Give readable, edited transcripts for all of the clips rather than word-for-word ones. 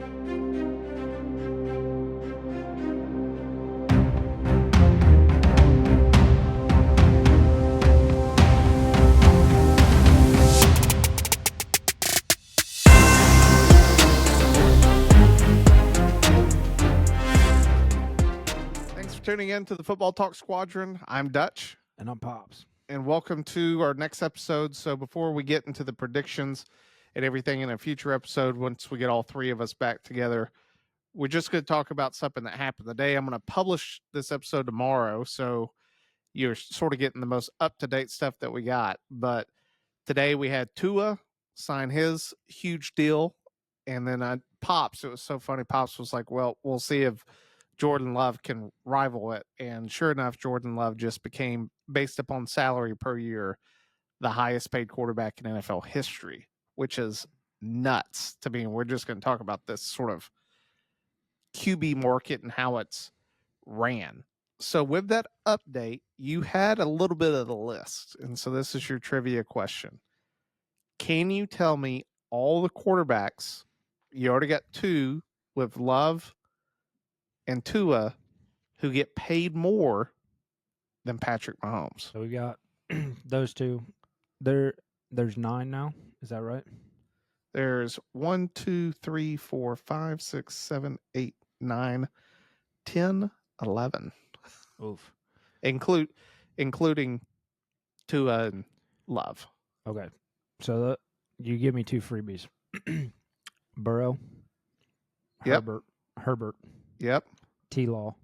Thanks for tuning in to the Football Talk Squadron. I'm Dutch. And I'm Pops. And welcome to our next episode. So before we get into the predictions and everything in a future episode, once we get all three of us back together, we're just going to talk about something that happened today. I'm going to publish this episode tomorrow, so you're sort of getting the most up-to-date stuff that we got. But today we had Tua sign his huge deal, and then Pops, it was so funny, Pops was like, well, we'll see if Jordan Love can rival it. And sure enough, Jordan Love just became, based upon salary per year, the highest paid quarterback in NFL history, which is nuts to me. And we're just going to talk about this sort of QB market and how it's ran. So with that update, you had a little bit of the list. And so this is your trivia question. Can you tell me all the quarterbacks? You already got two with Love and Tua who get paid more than Patrick Mahomes. So we got those two. There's 9 now. Is that right? There's 1, 2, 3, 4, 5, 6, 7, 8, 9, 10, 11. Oof. Including Tua and Love. Okay. So you give me 2 freebies. Burrow. Yep. Herbert. Yep. T-Law.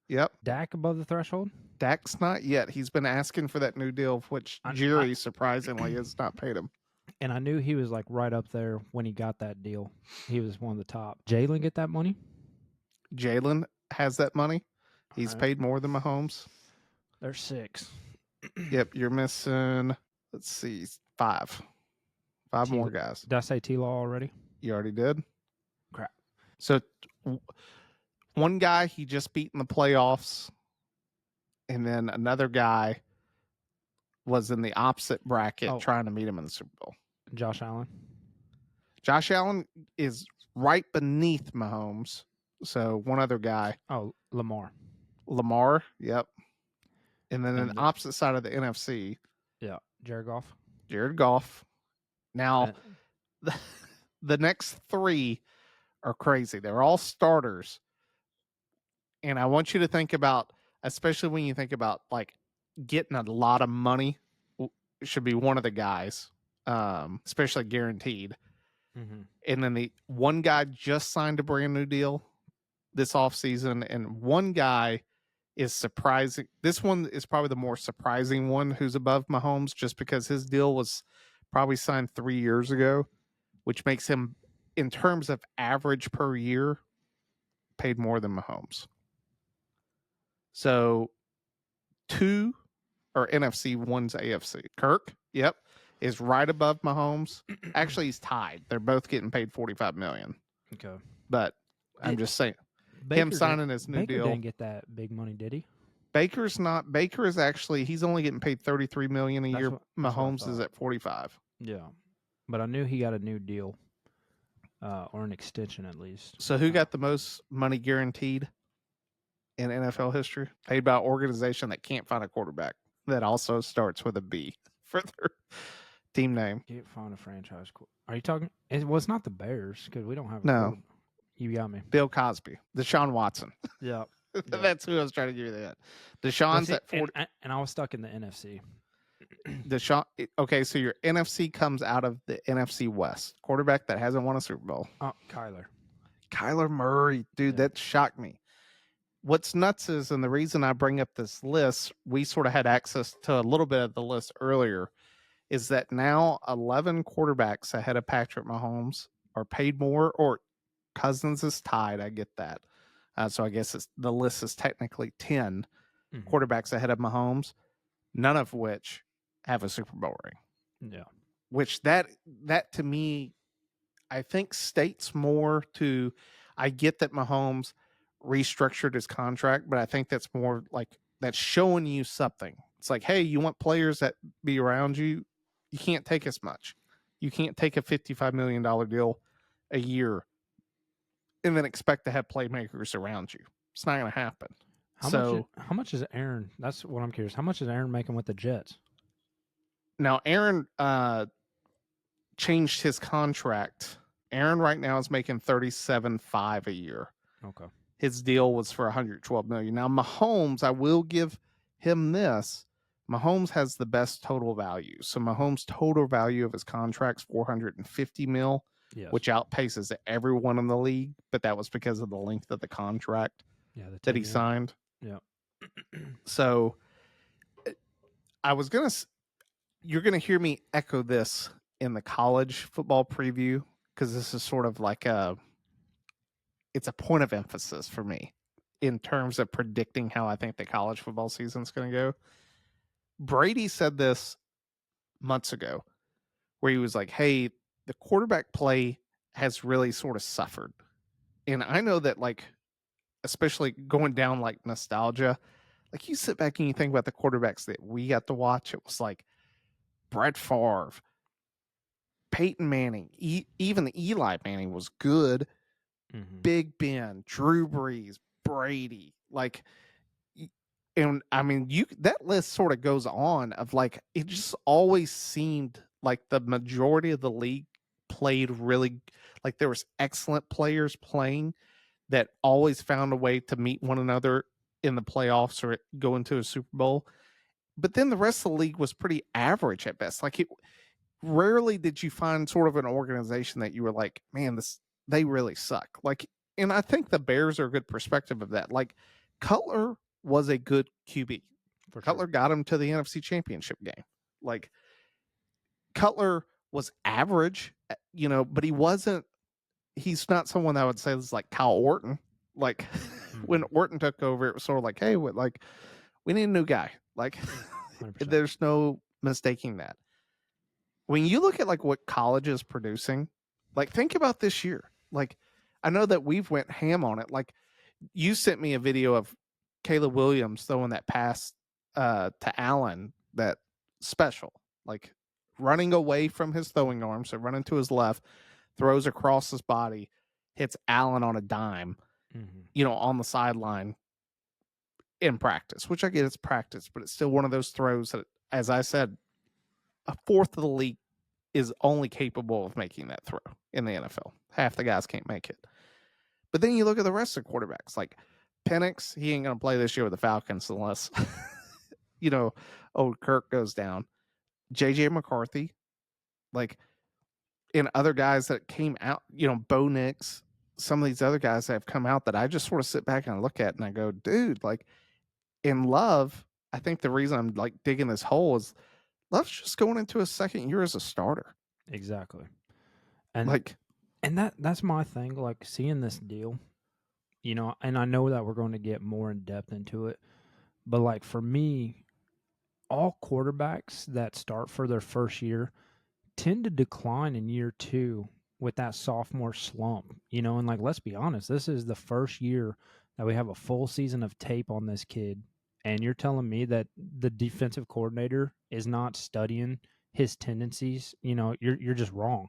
Yep. Dak above the threshold? Dak's not yet. He's been asking for that new deal, which Jerry surprisingly has not paid him. And I knew he was like right up there when he got that deal. He was one of the top. Jalen get that money? Jalen has that money. He's paid more than Mahomes. There's 6. Yep, you're missing, let's see, 5. 5 more guys. Did I say T-Law already? You already did? Crap. So one guy he just beat in the playoffs, and then another guy was in the opposite bracket trying to meet him in the Super Bowl. Josh Allen. Josh Allen is right beneath Mahomes. So one other guy. Oh, Lamar. Yep. And then the opposite side of the NFC. Yeah, Jared Goff. Now, the next 3 are crazy. They're all starters. And I want you to think about, especially when you think about like getting a lot of money, it should be one of the guys, especially guaranteed. Mm-hmm. And then the one guy just signed a brand new deal this offseason, and one guy is surprising. This one is probably the more surprising one who's above Mahomes, just because his deal was probably signed 3 years ago, which makes him, in terms of average per year, paid more than Mahomes. So 2 are NFC, 1's AFC. Kirk, yep, is right above Mahomes. Actually, he's tied. They're both getting paid $45 million. Okay. But I'm just saying, him signing his new deal. Baker didn't get that big money, did he? Baker is actually, he's only getting paid $33 million a year. Mahomes is at 45. Yeah. But I knew he got a new deal. Or an extension at least. So who got the most money guaranteed in NFL history? Paid by an organization that can't find a quarterback. That also starts with a B for their team name. Can't find a franchise. Are you talking? Well, it's not the Bears because we don't have a No. You got me. Bill Cosby. Deshaun Watson. Yeah. That's who I was trying to give you that. Deshaun's at 40. And I was stuck in the NFC. Deshaun. Okay, so your NFC comes out of the NFC West. Quarterback that hasn't won a Super Bowl. Oh, Kyler Murray. Dude, that shocked me. What's nuts is, and the reason I bring up this list, we sort of had access to a little bit of the list earlier, is that now 11 quarterbacks ahead of Patrick Mahomes are paid more, or Cousins is tied. I get that. So I guess the list is technically 10 quarterbacks ahead of Mahomes, none of which have a Super Bowl ring. Yeah. Which that to me, I think states more to, I get that Mahomes restructured his contract, but I think that's more like, that's showing you something. It's like, hey, you want players that be around you, you can't take as much. You can't take a $55 million deal a year and then expect to have playmakers around you. It's not going to happen. So How much is Aaron? That's what I'm curious. How much is Aaron making with the Jets? now Aaron changed his contract. Aaron right now is making 37.5 a year. Okay. His deal was for 112 million. Now Mahomes, I will give him this. Mahomes has the best total value. So Mahomes' total value of his contract's 450 mil, Yes. which outpaces everyone in the league. But that was because of the length of the contract Yeah. The that he 10-year. signed. Yeah. So I was gonna, you're gonna hear me echo this in the college football preview because this is sort of like it's a point of emphasis for me in terms of predicting how I think the college football season is going to go. Brady said this months ago where he was like, hey, the quarterback play has really sort of suffered. And I know that, like, especially going down like nostalgia, like you sit back and you think about the quarterbacks that we got to watch, it was like Brett Favre, Peyton Manning, even Eli Manning was good. Mm-hmm. Big Ben, Drew Brees, Brady, like, and I mean, you that list sort of goes on of like it just always seemed like the majority of the league played really like there was excellent players playing that always found a way to meet one another in the playoffs or go into a Super Bowl. But then the rest of the league was pretty average at best. Like it rarely did you find sort of an organization that you were like, man, this they really suck. Like, and I think the Bears are a good perspective of that. Like, Cutler was a good QB. For Cutler sure. got him to the NFC Championship game. Like, Cutler was average, but he wasn't. He's not someone that I would say is like Kyle Orton. Like, when Orton took over, it was sort of like, hey, we need a new guy. Like, 100%. there's no mistaking that. When you look at like what college is producing, like think about this year. Like I know that we've went ham on it. Like you sent me a video of Caleb Williams throwing that pass to Allen, that special, like running away from his throwing arm, so running to his left, throws across his body, hits Allen on a dime, on the sideline in practice, which I get it's practice, but it's still one of those throws that, as I said, a fourth of the league is only capable of making that throw in the NFL. Half the guys can't make it. But then you look at the rest of the quarterbacks, like Penix, he ain't going to play this year with the Falcons unless, old Kirk goes down. JJ McCarthy, like, and other guys that came out, Bo Nix, some of these other guys that have come out that I just sort of sit back and I look at and I go, dude, like, in Love, I think the reason I'm like digging this hole is Love's just going into his second year as a starter. Exactly. And like, and that's my thing. Like seeing this deal, and I know that we're going to get more in depth into it, but like for me, all quarterbacks that start for their first year tend to decline in year two with that sophomore slump, and like let's be honest, this is the first year that we have a full season of tape on this kid, and you're telling me that the defensive coordinator is not studying his tendencies. You're just wrong.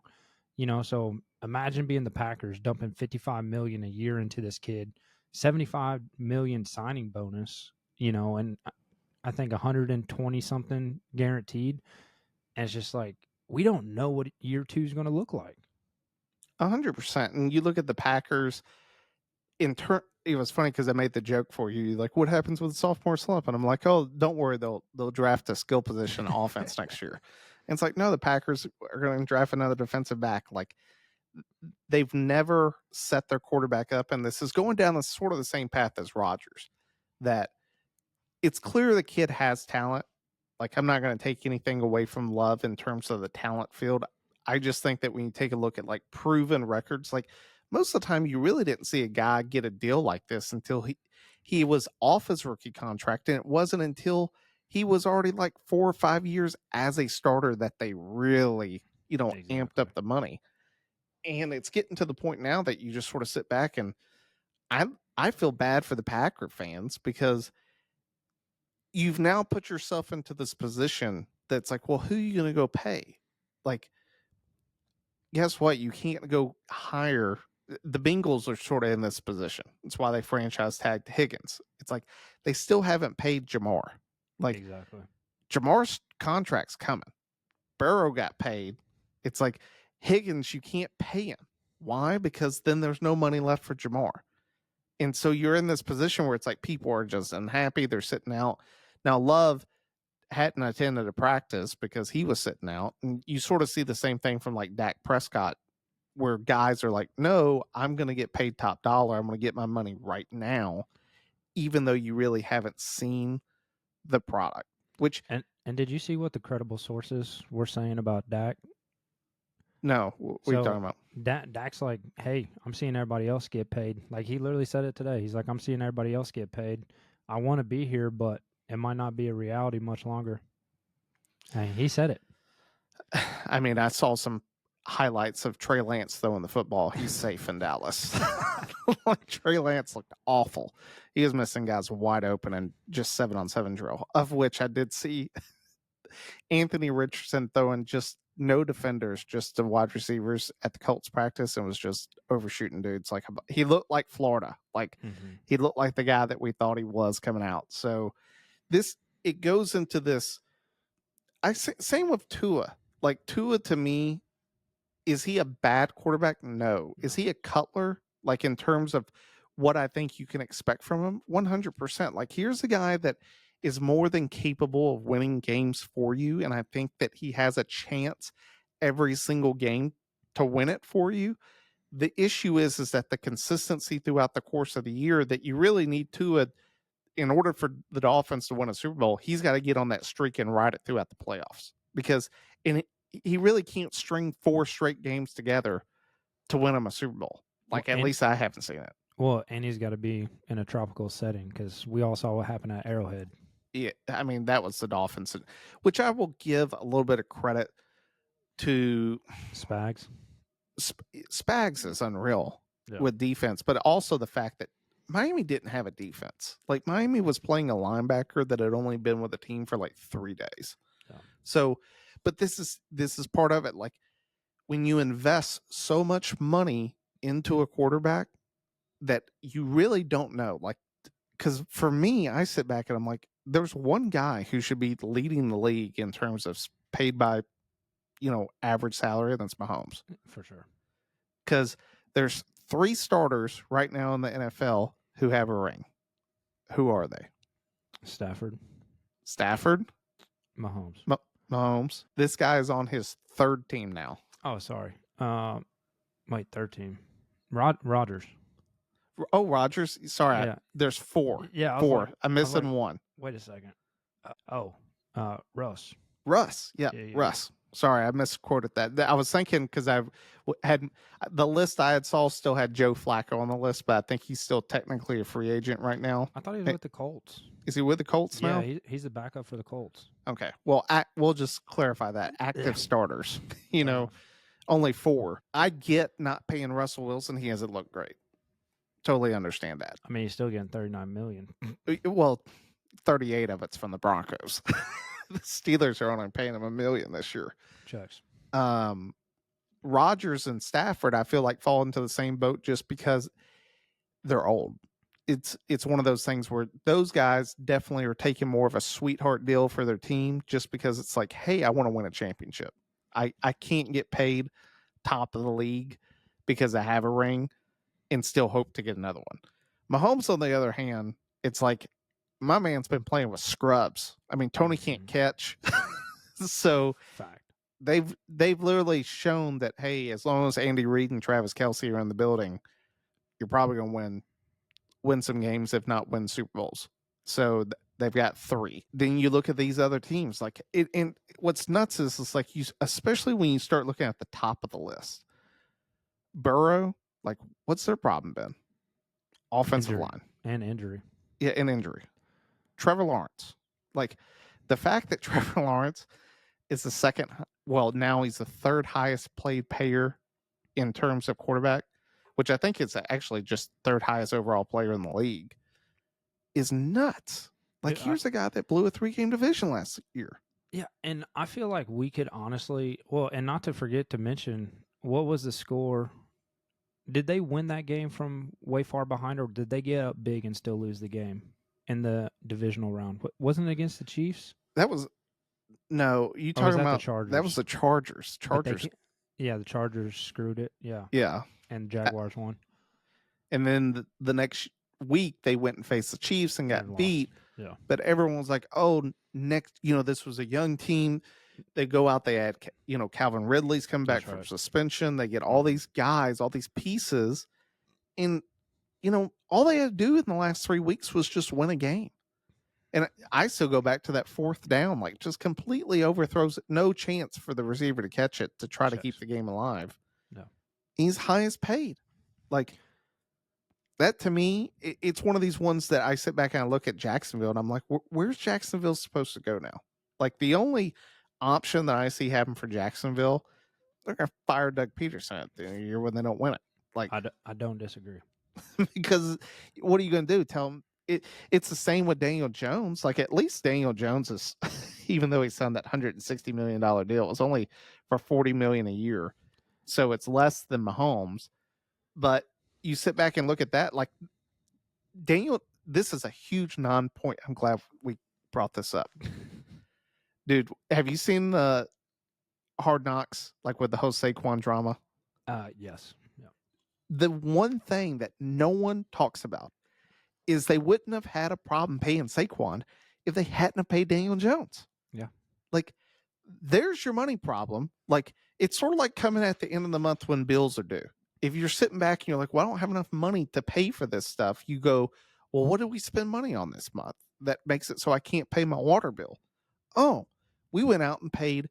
So imagine being the Packers dumping 55 million a year into this kid, 75 million signing bonus, and I think 120 something guaranteed. And it's just like we don't know what year two is going to look like. 100%. And you look at the Packers in turn. It was funny because I made the joke for you, like, what happens with the sophomore slump? And I'm like, oh, don't worry, they'll draft a skill position offense next year. And it's like, no, the Packers are going to draft another defensive back. Like, they've never set their quarterback up, and this is going down the sort of the same path as Rodgers. That it's clear the kid has talent. Like, I'm not going to take anything away from Love in terms of the talent field. I just think that when you take a look at like proven records, like most of the time you really didn't see a guy get a deal like this until he was off his rookie contract, and it wasn't until he was already like 4 or 5 years as a starter that they really, amped up the money. And it's getting to the point now that you just sort of sit back and I feel bad for the Packer fans because you've now put yourself into this position that's like, well, who are you going to go pay? Like, guess what? You can't go hire the Bengals are sort of in this position. It's why they franchise tagged Higgins. It's like they still haven't paid Jamar. Like Exactly. Jamar's contract's coming. Burrow got paid. It's like Higgins, you can't pay him. Why? Because then there's no money left for Jamar. And so you're in this position where it's like people are just unhappy. They're sitting out. Now, Love hadn't attended a practice because he was sitting out. And you sort of see the same thing from like Dak Prescott, where guys are like, no, I'm going to get paid top dollar. I'm going to get my money right now, even though you really haven't seen the product. Which, And did you see what the credible sources were saying about Dak? no, what are you talking about? Dak's like, hey, I'm seeing everybody else get paid. Like, he literally said it today. He's like, I'm seeing everybody else get paid. I want to be here, but it might not be a reality much longer. And he said it. I mean, I saw some highlights of Trey Lance throwing the football. He's safe in Dallas. Like Trey Lance looked awful. He was missing guys wide open and just 7-on-7 drill, of which I did see Anthony Richardson throwing just no defenders, just the wide receivers at the Colts practice, and was just overshooting dudes. Like he looked like Florida. Like he looked like the guy that we thought he was coming out. So it goes into this. Same with Tua. Like Tua to me, is he a bad quarterback? No. Is he a Cutler? Like in terms of what I think you can expect from him? 100%. Like here's a guy that is more than capable of winning games for you. And I think that he has a chance every single game to win it for you. The issue is that the consistency throughout the course of the year that you really need to, in order for the Dolphins to win a Super Bowl, he's got to get on that streak and ride it throughout the playoffs, because he really can't string 4 straight games together to win him a Super Bowl. Like, at least I haven't seen it. Well, and he's got to be in a tropical setting, because we all saw what happened at Arrowhead. Yeah, I mean, that was the Dolphins, which I will give a little bit of credit to. Spags. Spags is unreal with defense, but also the fact that Miami didn't have a defense. Like Miami was playing a linebacker that had only been with the team for like 3 days. Yeah. So, but this is part of it. Like when you invest so much money into a quarterback that you really don't know, like, because for me, I sit back and I'm like, there's one guy who should be leading the league in terms of paid by, average salary, and that's Mahomes. For sure. Because there's 3 starters right now in the NFL who have a ring. Who are they? Stafford. Mahomes. Mahomes. This guy is on his 3rd team now. Oh, sorry. Wait, 3rd team. Rodgers. Oh, Rodgers. Sorry, yeah. There's 4. Yeah, 4. I'm missing one. Wait a second. Russ. Yeah, Russ. Sorry, I misquoted that. I was thinking, because I had the list I had saw still had Joe Flacco on the list, but I think he's still technically a free agent right now. I thought he was with the Colts. Is he with the Colts now? Yeah, he's the backup for the Colts. Okay. Well, we'll just clarify that. Active starters, only 4. I get not paying Russell Wilson. He hasn't looked great. Totally understand that. I mean, he's still getting $39 million. Well, 38 of it's from the Broncos. The Steelers are only paying him $1 million this year. Checks. Rodgers and Stafford, I feel like, fall into the same boat just because they're old. It's one of those things where those guys definitely are taking more of a sweetheart deal for their team, just because it's like, hey, I want to win a championship. I can't get paid top of the league because I have a ring and still hope to get another one. Mahomes, on the other hand, it's like, my man's been playing with scrubs. I mean, Tony can't catch. So fact. They've literally shown that, hey, as long as Andy Reid and Travis Kelce are in the building, you're probably going to win some games, if not win Super Bowls. So they've got 3. Then you look at these other teams, like it. And what's nuts is it's like, especially when you start looking at the top of the list. Burrow, like, what's their problem been? Offensive line and injury. Yeah, and injury. Trevor Lawrence, like the fact that Trevor Lawrence is the second, well, now he's the 3rd highest paid player in terms of quarterback, which I think is actually just 3rd highest overall player in the league, is nuts. Like, here's a guy that blew a 3-game division last year. Yeah, and I feel like we could honestly, and not to forget to mention, what was the score did they win that game from way far behind, or did they get up big and still lose the game in the divisional round? Wasn't it against the Chiefs? That was no. You Or was talking that the about that was Chargers? the Chargers? But they Chargers. can't. Yeah, the Chargers screwed it. Yeah, Yeah. and Uh, Jaguars won And then the next week they went and faced the Chiefs and and got lost. beat. Yeah, But everyone was like, "Oh, next, this was a young team. They go out. They had, Calvin Ridley's coming back that's from right. suspension. They get all these guys, all these pieces, and all they had to do in the last 3 weeks was just win a game. And I still go back to that fourth down, like just completely overthrows it, no chance for the receiver to catch it to try to keep the game alive. No, He's highest paid. Like that to me, it's one of these ones that I sit back and I look at Jacksonville and I'm like, where's Jacksonville supposed to go now? Like the only option that I see happen for Jacksonville, they're gonna fire Doug Peterson at the end of the year when they don't win it. Like I don't disagree. because what are you going to do? Tell him it's the same with Daniel Jones. Like at least Daniel Jones is, even though he signed that $160 million deal, it's only for $40 million a year, so it's less than Mahomes. But you sit back and look at that, like Daniel. This is a huge non-point. I'm glad we brought this up, dude. Have you seen the Hard Knocks, like with the whole Saquon drama? Yes. Yeah. The one thing that no one talks about is they wouldn't have had a problem paying Saquon if they hadn't have paid Daniel Jones. Yeah. Like, there's your money problem. Like, it's sort of like coming at the end of the month when bills are due. If you're sitting back and you're like, well, I don't have enough money to pay for this stuff, you go, well, what did we spend money on this month that makes it so I can't pay my water bill? Oh, we went out and paid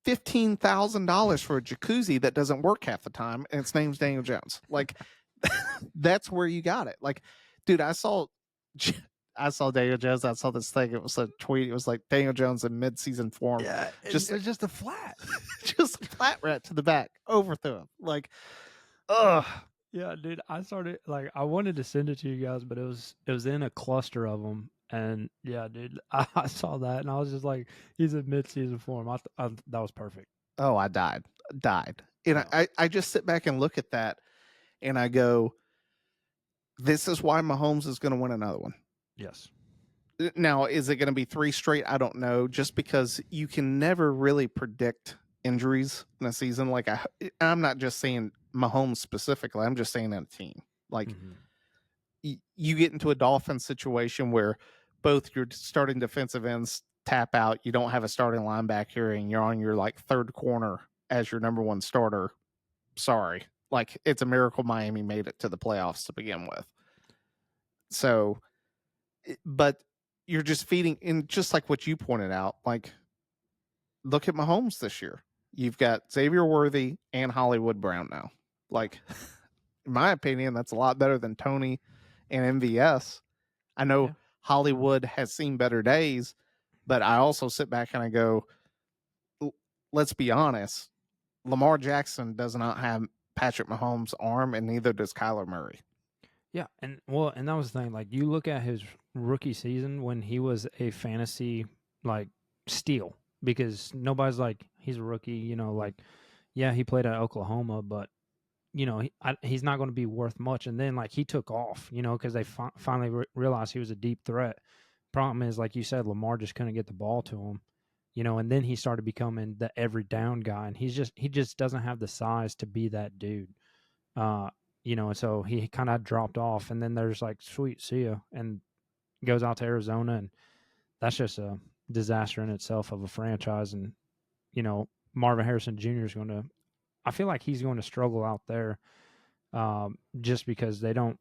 $15,000 for a jacuzzi that doesn't work half the time, and its name's Daniel Jones. Like, that's where you got it. Like, dude, I saw Daniel Jones. I saw this thing. It was a tweet. It was like Daniel Jones in mid-season form. Yeah, just it was just a flat. just a flat rat to the back, overthrew him. Like, ugh. Yeah, dude. I wanted to send it to you guys, but it was in a cluster of them. And yeah, dude, I saw that and I was just like, he's in mid-season form. That was perfect. Oh, I died. And I just sit back and look at that and I go, this is why Mahomes is going to win another one. Yes. Now, is it going to be 3 straight? I don't know, just because you can never really predict injuries in a season. Like I'm not just saying Mahomes specifically. I'm just saying in a team. Like you get into a Dolphins situation where both your starting defensive ends tap out. You don't have a starting linebacker and you're on your like third corner as your number one starter. Sorry. Like it's a miracle Miami made it to the playoffs to begin with. So, but you're just feeding in, just like what you pointed out. Like, look at Mahomes this year. You've got Xavier Worthy and Hollywood Brown now. Like, in my opinion, that's a lot better than Tony and MVS. I know Hollywood has seen better days, but I also sit back and I go, let's be honest. Lamar Jackson does not have Patrick Mahomes' arm, and neither does Kyler Murray. Yeah, and that was the thing. Like, you look at his rookie season when he was a fantasy like steal, because nobody's like, he's a rookie. Like, yeah, he played at Oklahoma, but he's not going to be worth much. And then like he took off, because they finally realized he was a deep threat. Problem is, like you said, Lamar just couldn't get the ball to him. And then he started becoming the every down guy, and he just doesn't have the size to be that dude. And so he kind of dropped off, and then there's like, sweet, see ya, and goes out to Arizona, and that's just a disaster in itself of a franchise. And Marvin Harrison Jr. is going to, I feel like he's going to struggle out there, just because they don't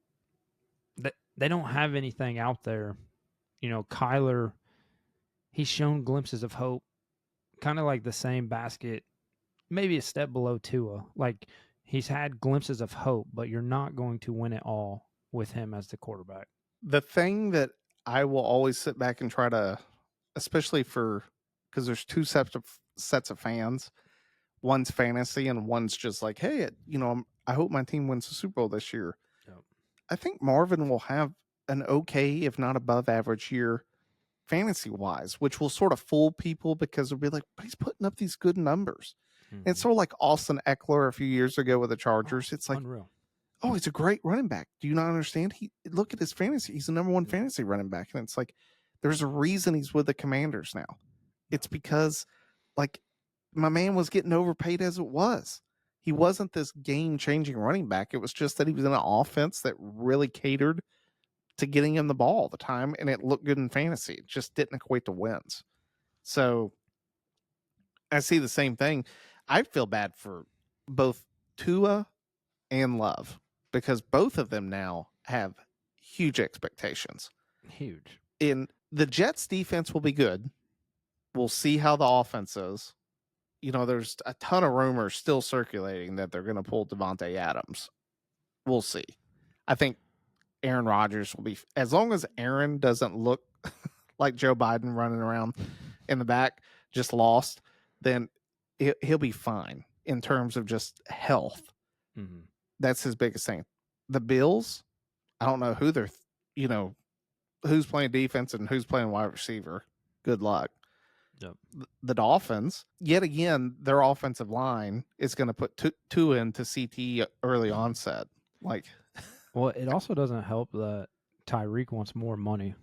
have anything out there. Kyler, he's shown glimpses of hope, kind of like the same basket, maybe a step below Tua. Like, he's had glimpses of hope, but you're not going to win it all with him as the quarterback. The thing that I will always sit back and try to, especially because there's two sets of fans. One's fantasy and one's just like, hey, I hope my team wins the Super Bowl this year. Yep. I think Marvin will have an okay, if not above average year fantasy wise, which will sort of fool people because they'll be like, but he's putting up these good numbers. Mm-hmm. And it's sort of like Austin Eckler a few years ago with the Chargers. It's like, unreal. oh, he's a great running back. Do you not understand? Look at his fantasy. He's the number one fantasy running back. And it's like, there's a reason he's with the Commanders now. It's because, like, my man was getting overpaid as it was. He wasn't this game-changing running back. It was just that he was in an offense that really catered to getting him the ball all the time, and it looked good in fantasy. It just didn't equate to wins. So I see the same thing. I feel bad for both Tua and Love because both of them now have huge expectations. Huge. In the Jets defense will be good. We'll see how the offense is. There's a ton of rumors still circulating that they're going to pull Devontae Adams. We'll see. I think Aaron Rodgers will be, as long as Aaron doesn't look like Joe Biden running around in the back, just lost, then he'll be fine in terms of just health. Mm-hmm. That's his biggest thing. The Bills, I don't know who they're, who's playing defense and who's playing wide receiver. Good luck. Yep. The Dolphins, yet again, their offensive line is going to put two into CT early onset. Well, it also doesn't help that Tyreek wants more money.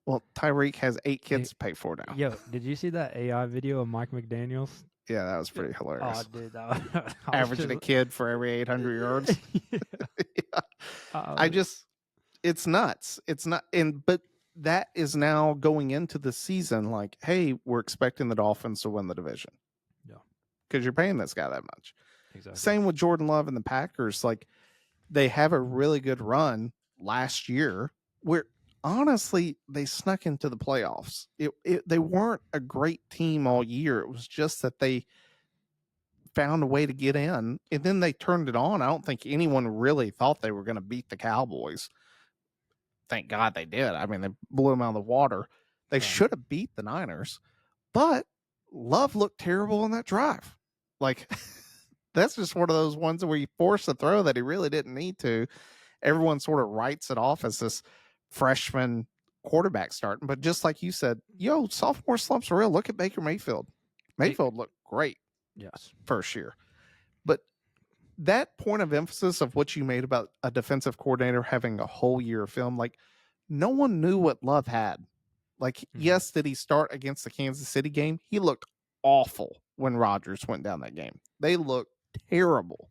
Well, Tyreek has 8 kids to pay for now. Yo, did you see that AI video of Mike McDaniels? Yeah, that was pretty hilarious. Oh, dude, averaging a kid for every 800 yards. Yeah. It's nuts. It's not, but that is now going into the season like, hey, we're expecting the Dolphins to win the division. Yeah. Because you're paying this guy that much. Exactly. Same with Jordan Love and the Packers. Like, they have a really good run last year where honestly they snuck into the playoffs. They weren't a great team all year. It was just that they found a way to get in, and then they turned it on. I don't think anyone really thought they were going to beat the Cowboys. Thank God they did. I mean, they blew them out of the water. They should have beat the Niners, but Love looked terrible on that drive. Like, that's just one of those ones where you force a throw that he really didn't need to. Everyone sort of writes it off as this freshman quarterback starting. But just like you said, sophomore slumps are real. Look at Baker Mayfield. Mayfield looked great. Yes. First year. But that point of emphasis of what you made about a defensive coordinator having a whole year of film, like, no one knew what Love had. Like, yes, did he start against the Kansas City game? He looked awful when Rodgers went down that game. They looked terrible.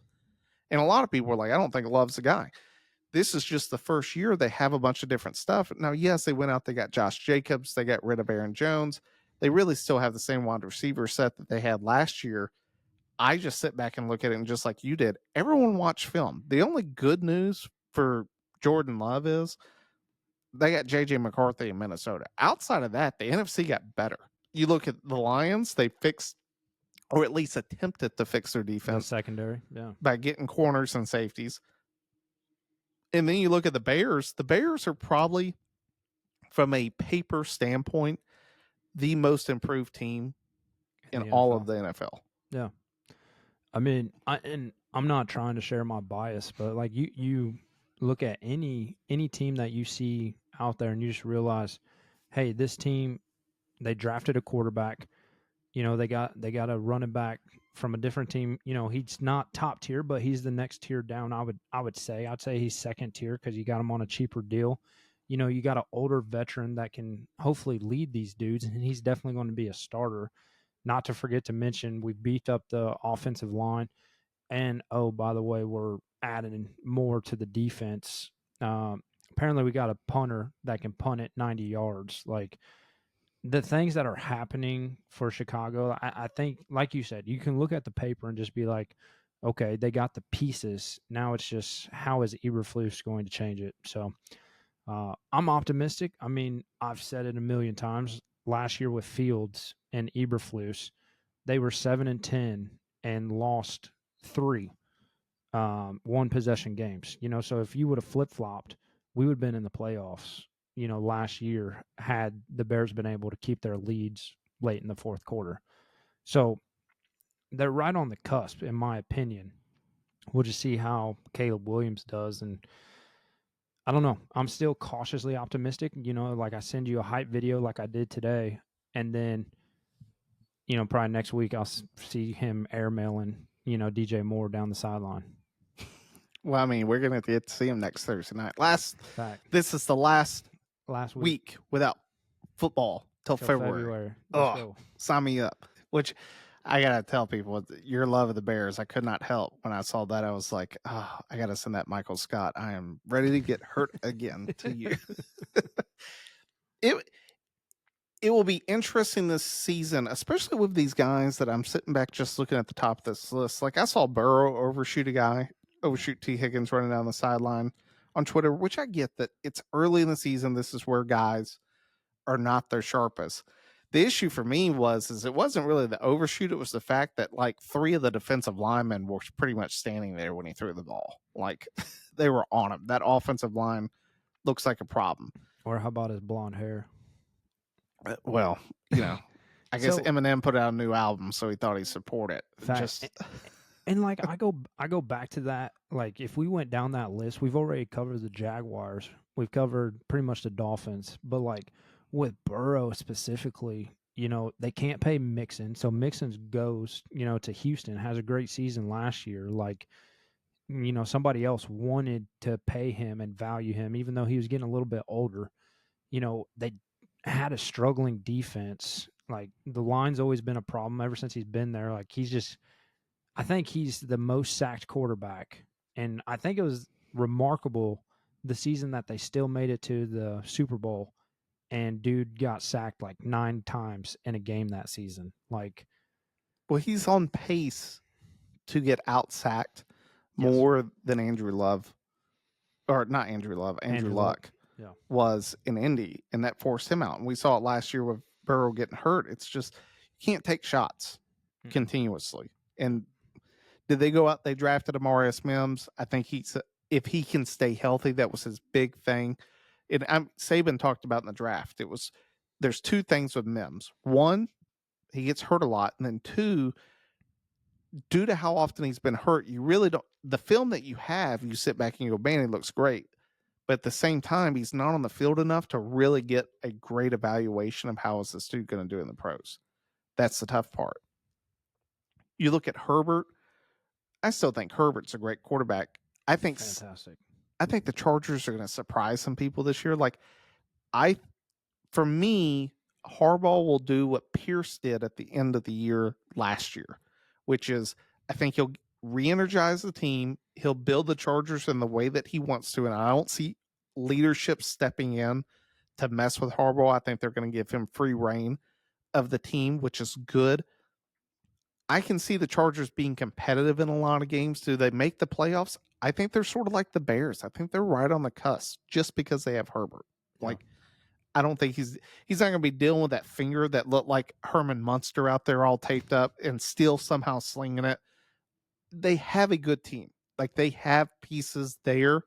And a lot of people were like, I don't think Love's the guy. This is just the first year they have a bunch of different stuff. Now, yes, they went out, they got Josh Jacobs, they got rid of Aaron Jones. They really still have the same wide receiver set that they had last year. I just sit back and look at it, and just like you did, everyone watch film. The only good news for Jordan Love is they got J.J. McCarthy in Minnesota. Outside of that, the NFC got better. You look at the Lions, they fixed, or at least attempted to fix their defense. Secondary, yeah. By getting corners and safeties. And then you look at the Bears. The Bears are probably, from a paper standpoint, the most improved team in all of the NFL. Yeah. I mean, I'm not trying to share my bias, but like you look at any team that you see out there and you just realize, hey, this team, they drafted a quarterback. They got a running back from a different team. He's not top tier, but he's the next tier down. I'd say he's second tier because you got him on a cheaper deal. You got an older veteran that can hopefully lead these dudes, and he's definitely going to be a starter. Not to forget to mention, we beefed up the offensive line, and by the way, we're adding more to the defense. Apparently, we got a punter that can punt it 90 yards. Like, the things that are happening for Chicago, I think, like you said, you can look at the paper and just be like, okay, they got the pieces. Now it's just, how is Eberflus going to change it? So I'm optimistic. I mean, I've said it a million times. Last year with Fields and Eberflus, they were 7-10 and lost 3 one possession games. So if you would have flip flopped, we would have been in the playoffs. Last year, had the Bears been able to keep their leads late in the fourth quarter. So they're right on the cusp, in my opinion. We'll just see how Caleb Williams does. And I don't know. I'm still cautiously optimistic. Like, I send you a hype video like I did today, and then, probably next week I'll see him airmailing, DJ Moore down the sideline. Well, I mean, we're gonna get to see him next Thursday night. Fact. This is the last Last week week without football till till February. February. Let's Oh, go. sign me up. Which I gotta tell people, your love of the Bears. I could not help when I saw that. I was like, oh, I gotta send that Michael Scott. I am ready to get hurt again to you. it it will be interesting this season, especially with these guys that I'm sitting back just looking at the top of this list. Like I saw Burrow overshoot a guy, overshoot T. Higgins running down the sideline on Twitter, which I get that it's early in the season. This is where guys are not their sharpest. The issue for me is it wasn't really the overshoot. It was the fact that like 3 of the defensive linemen were pretty much standing there when he threw the ball. Like they were on him. That offensive line looks like a problem. Or how about his blonde hair? Well, I guess So Eminem put out a new album, so he thought he'd support it. fact, Just and like I go back to that. Like if we went down that list, we've already covered the Jaguars. We've covered pretty much the Dolphins. But like with Burrow specifically, they can't pay Mixon. So Mixon goes, to Houston, has a great season last year. Like, somebody else wanted to pay him and value him, even though he was getting a little bit older. They had a struggling defense. Like the line's always been a problem ever since he's been there. Like I think he's the most sacked quarterback. And I think it was remarkable the season that they still made it to the Super Bowl and dude got sacked like 9 times in a game that season. Like, well, he's on pace to get out sacked yes, more than Andrew Love, or not Andrew Love, Andrew Luck Yeah. was in Indy, and that forced him out. And we saw it last year with Burrow getting hurt. It's just you can't take shots continuously. And did they go out? They drafted Amarius Mims. I think if he can stay healthy, that was his big thing. And Saban talked about in the draft. There's 2 things with Mims. One, he gets hurt a lot, and then 2, due to how often he's been hurt, you really don't. The film that you have, you sit back and you go, man, he looks great. But at the same time, he's not on the field enough to really get a great evaluation of how is this dude going to do in the pros. That's the tough part. You look at Herbert. I still think Herbert's a great quarterback. Fantastic. I think the Chargers are going to surprise some people this year. For me, Harbaugh will do what Pierce did at the end of the year last year, which is I think he'll re-energize the team. He'll build the Chargers in the way that he wants to, and I don't see leadership stepping in to mess with Harbaugh. I think they're going to give him free reign of the team, which is good. I can see the Chargers being competitive in a lot of games. Do they make the playoffs? I think they're sort of like the Bears. I think they're right on the cusp just because they have Herbert. Yeah. Like, I don't think he's not going to be dealing with that finger that looked like Herman Munster out there all taped up and still somehow slinging it. They have a good team. Like, they have pieces there.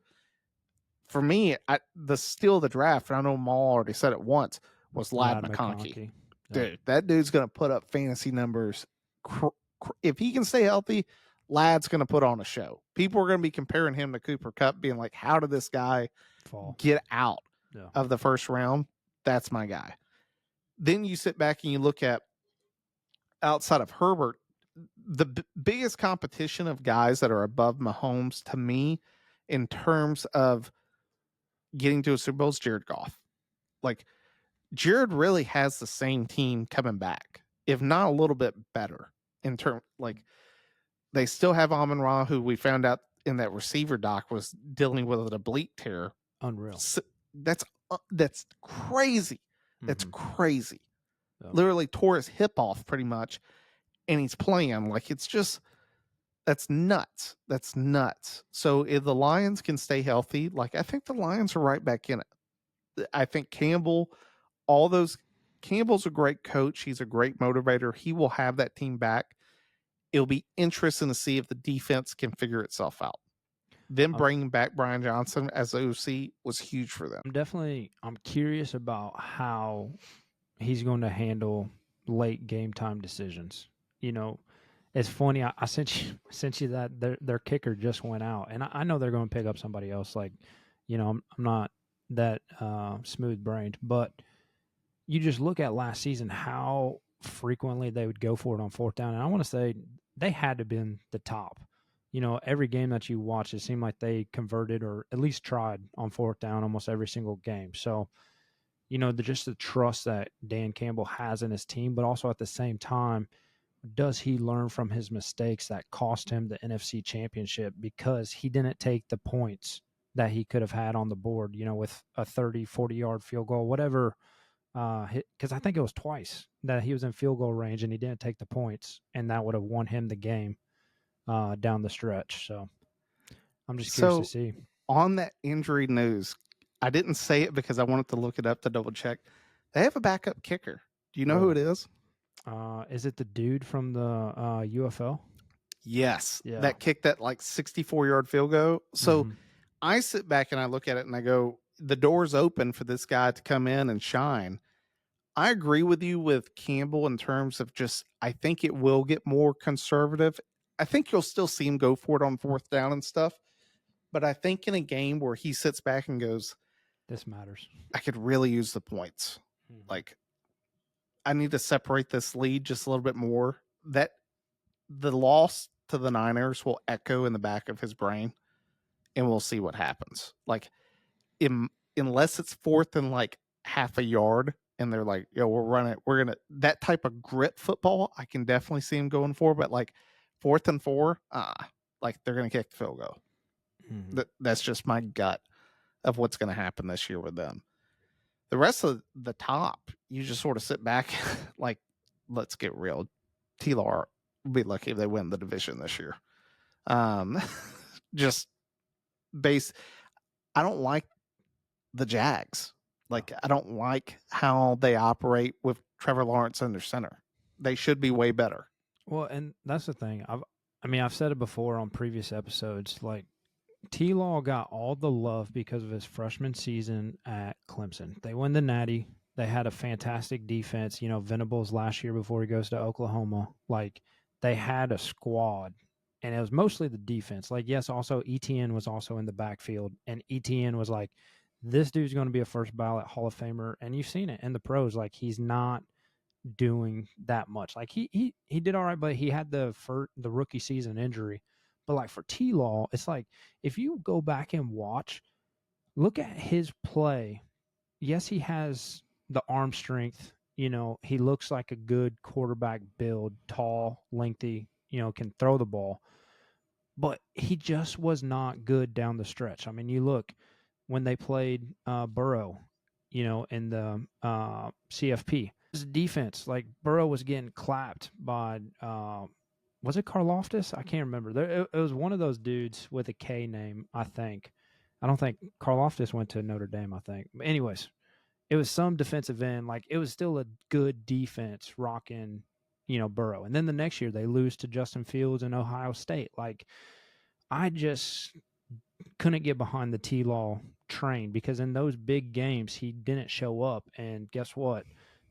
For me, the steal of the draft, and I know Maul already said it once, was Ladd McConkey. Dude, that dude's going to put up fantasy numbers. If he can stay healthy, Ladd's going to put on a show. People are going to be comparing him to Cooper Kupp, being like, how did this guy get out of the first round? That's my guy. Then you sit back and you look at outside of Herbert, the biggest competition of guys that are above Mahomes to me in terms of getting to a Super Bowl is Jared Goff. Like, Jared really has the same team coming back, if not a little bit better in terms, like, they still have Amon-Ra, who we found out in that receiver doc was dealing with an oblique tear. Unreal. So that's crazy. That's crazy. Yep. Literally tore his hip off pretty much, and he's playing. Like, it's just, that's nuts. That's nuts. So if the Lions can stay healthy, like, I think the Lions are right back in it. I think Campbell's a great coach. He's a great motivator. He will have that team back. It'll be interesting to see if the defense can figure itself out. Then bringing back Brian Johnson as OC was huge for them. I'm curious about how he's going to handle late game time decisions. It's funny. I sent you that their kicker just went out, and I know they're going to pick up somebody else. Like, I'm not that smooth brained, but you just look at last season how frequently they would go for it on 4th down, and I want to say they had to have been the top. every game that you watch, it seemed like they converted or at least tried on fourth down almost every single game. So, just the trust that Dan Campbell has in his team, but also at the same time, does he learn from his mistakes that cost him the NFC championship because he didn't take the points that he could have had on the board, with a 30, 40-yard field goal, whatever. Because I think it was twice that he was in field goal range and he didn't take the points, and that would have won him the game down the stretch. So I'm just curious to So see. on that injury news, I didn't say it because I wanted to look it up to double check. They have a backup kicker. Do you know who it is? Is it the dude from the UFL? Yes, Yeah. that kicked that like 64-yard field goal. So Mhm. I sit back and I look at it and I go, the door's open for this guy to come in and shine. I agree with you with Campbell in terms of just, I think it will get more conservative. I think you'll still see him go for it on fourth down and stuff. But I think in a game where he sits back and goes, This matters. I could really use the points. Mhm. Like, I need to separate this lead just a little bit more. That the loss to the Niners will echo in the back of his brain, and we'll see what happens. Like, unless it's fourth and like half a yard, and they're like, "Yo, we're gonna that type of grit football." I can definitely see him going for, but like fourth and 4, like they're gonna kick the field goal. Mhm. That's just my gut of what's going to happen this year with them. The rest of the top, you just sort of sit back, like, let's get real. T-Law will be lucky if they win the division this year. Um, just base. I don't like the Jags. Like, I don't like how they operate with Trevor Lawrence in their center. They should be way better. Well, and that's the thing. I've said it before on previous episodes. Like, T Law got all the love because of his freshman season at Clemson. They won the Natty. They had a fantastic defense. Venables last year before he goes to Oklahoma. Like, they had a squad, and it was mostly the defense. Like, yes, also ETN was also in the backfield, and ETN was like, this dude's going to be a first ballot Hall of Famer, and you've seen it in the pros. Like, he's not doing that much. Like, he did all right, but he had the rookie season injury. But like for T Law, it's like if you go back and look at his play. Yes, he has the arm strength. He looks like a good quarterback build, tall, lengthy, can throw the ball. But he just was not good down the stretch. I mean, you look when they played Burrow, in the CFP. His defense, like Burrow was getting clapped by was it Karloftis? I can't remember. It was one of those dudes with a K name, I think. I don't think Karloftis went to Notre Dame, I think. But anyways, it was some defensive end. Like, it was still a good defense rocking, Burrow. And then the next year they lose to Justin Fields in Ohio State. Like, I just couldn't get behind the T Law train because in those big games he didn't show up. And guess what?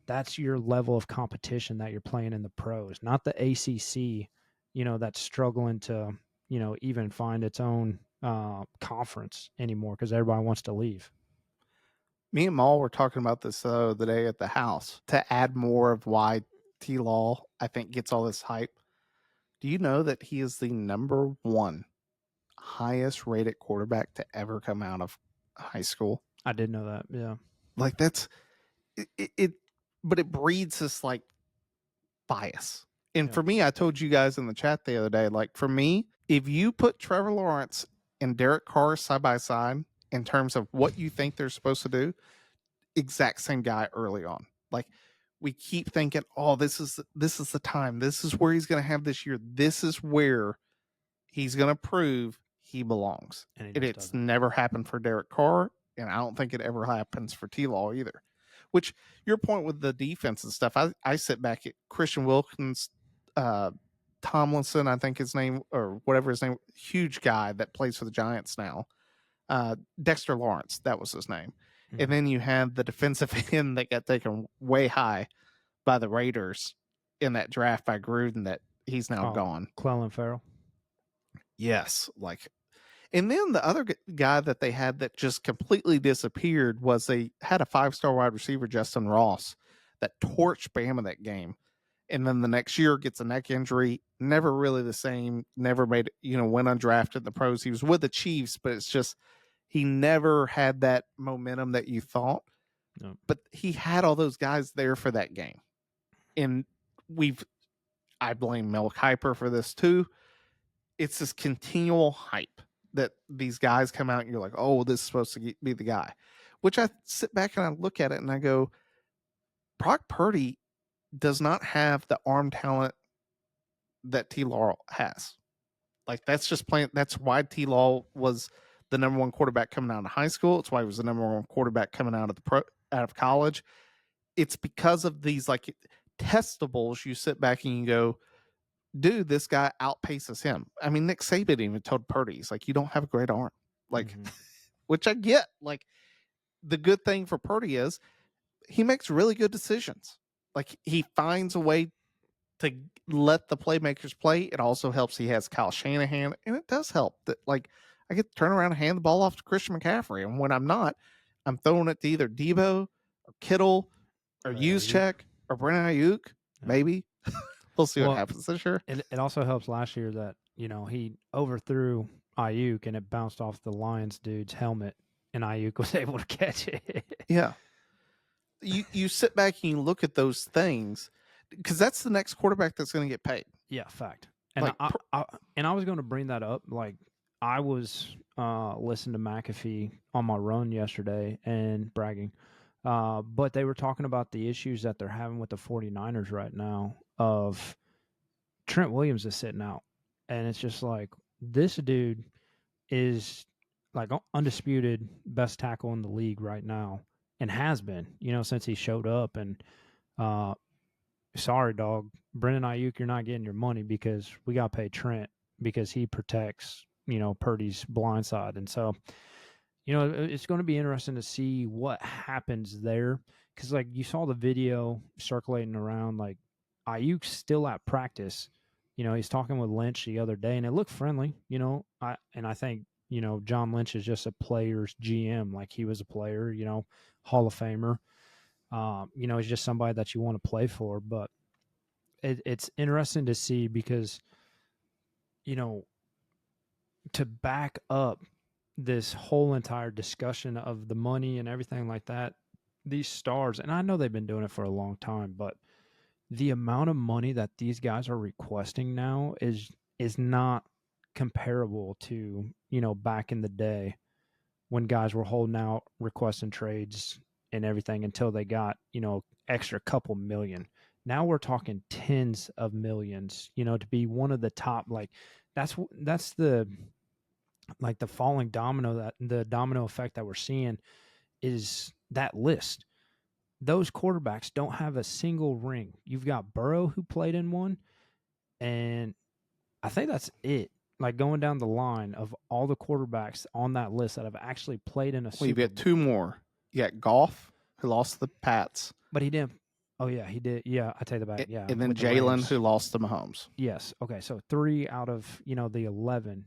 That's your level of competition that you're playing in the pros, not the ACC, that's struggling to, even find its own conference anymore because everybody wants to leave. Me and Maul were talking about this the day at the house to add more of why T-Law, I think, gets all this hype. Do you know that he is the number one highest rated quarterback to ever come out of high school? I did know that. Yeah. Like, that's it, but it breeds this like bias. And Yeah. for me, I told you guys in the chat the other day, like, for me, if you put Trevor Lawrence and Derek Carr side by side in terms of what you think they're supposed to do, exact same guy early on. Like, we keep thinking, oh, this is the time. This is where he's going to have this year. This is where he's going to prove he belongs. And he And just it's doesn't. never happened for Derek Carr, and I don't think it ever happens for T-Law either. Which, your point with the defense and stuff, I sit back at Christian Wilkins, Tomlinson, I think his name, or whatever his name, huge guy that plays for the Giants now. Dexter Lawrence, that was his name. Mhm. And then you had the defensive end that got taken way high by the Raiders in that draft by Gruden that he's now gone. Clellan Ferrell. Yes, like, and then the other guy that they had that just completely disappeared was they had a 5-star wide receiver, Justin Ross, that torched Bama that game. And then the next year gets a neck injury. Never really the same. Never made, went undrafted in the pros. He was with the Chiefs, but it's just he never had that momentum that you thought. No. But he had all those guys there for that game. And I blame Mel Kiper for this too. It's this continual hype that these guys come out and you're like, oh, this is supposed to be the guy. Which I sit back and I look at it and I go, Brock Purdy does not have the arm talent that T. Law has. Like that's just plain. That's why T. Law was the number one quarterback coming out of high school. It's why he was the number one quarterback coming out of college. It's because of these like testables. You sit back and you go, dude, this guy outpaces him. I mean, Nick Saban even told Purdy, he's like, you don't have a great arm. Like, which I get. Like, the good thing for Purdy is he makes really good decisions. Like, he finds a way to let the playmakers play. It also helps he has Kyle Shanahan, and it does help that, like, I get to turn around and hand the ball off to Christian McCaffrey. And when I'm not, I'm throwing it to either Debo or Kittle or Juszczyk or Brandon Ayuk, maybe. We'll see what happens this year. It also helps last year that, he overthrew Ayuk and it bounced off the Lions dude's helmet and Ayuk was able to catch it. Yeah. You sit back and you look at those things because that's the next quarterback that's going to get paid. Yeah, fact. And like, I was going to bring that up. Like, I was listening to McAfee on my run yesterday and bragging. But they were talking about the issues that they're having with the 49ers right now of Trent Williams is sitting out. And it's just like, this dude is like undisputed best tackle in the league right now and has been, since he showed up. And sorry, dog, Brendan Ayuk, you're not getting your money because we got to pay Trent because he protects, Purdy's blind side. And so, it's going to be interesting to see what happens there. Because, like, you saw the video circulating around, like, Ayuk's still at practice. He's talking with Lynch the other day, and it looked friendly, I think, John Lynch is just a player's GM. Like, he was a player, Hall of Famer. He's just somebody that you want to play for. But it's interesting to see because, to back up this whole entire discussion of the money and everything like that, these stars, and I know they've been doing it for a long time, but the amount of money that these guys are requesting now is not comparable to, back in the day when guys were holding out requesting trades and everything until they got, extra couple million. Now we're talking tens of millions, to be one of the top, like that's the like the falling domino, that the domino effect that we're seeing is that list. Those quarterbacks don't have a single ring. You've got Burrow who played in one, and I think that's it. Like going down the line of all the quarterbacks on that list that have actually played in a Super Bowl. You've got two more. You got Goff, who lost to the Pats. But he didn't. Oh, yeah, he did. Yeah, I take that back. Yeah. And then Jalen, who lost to Mahomes. Yes. Okay, so 3 out of, the 11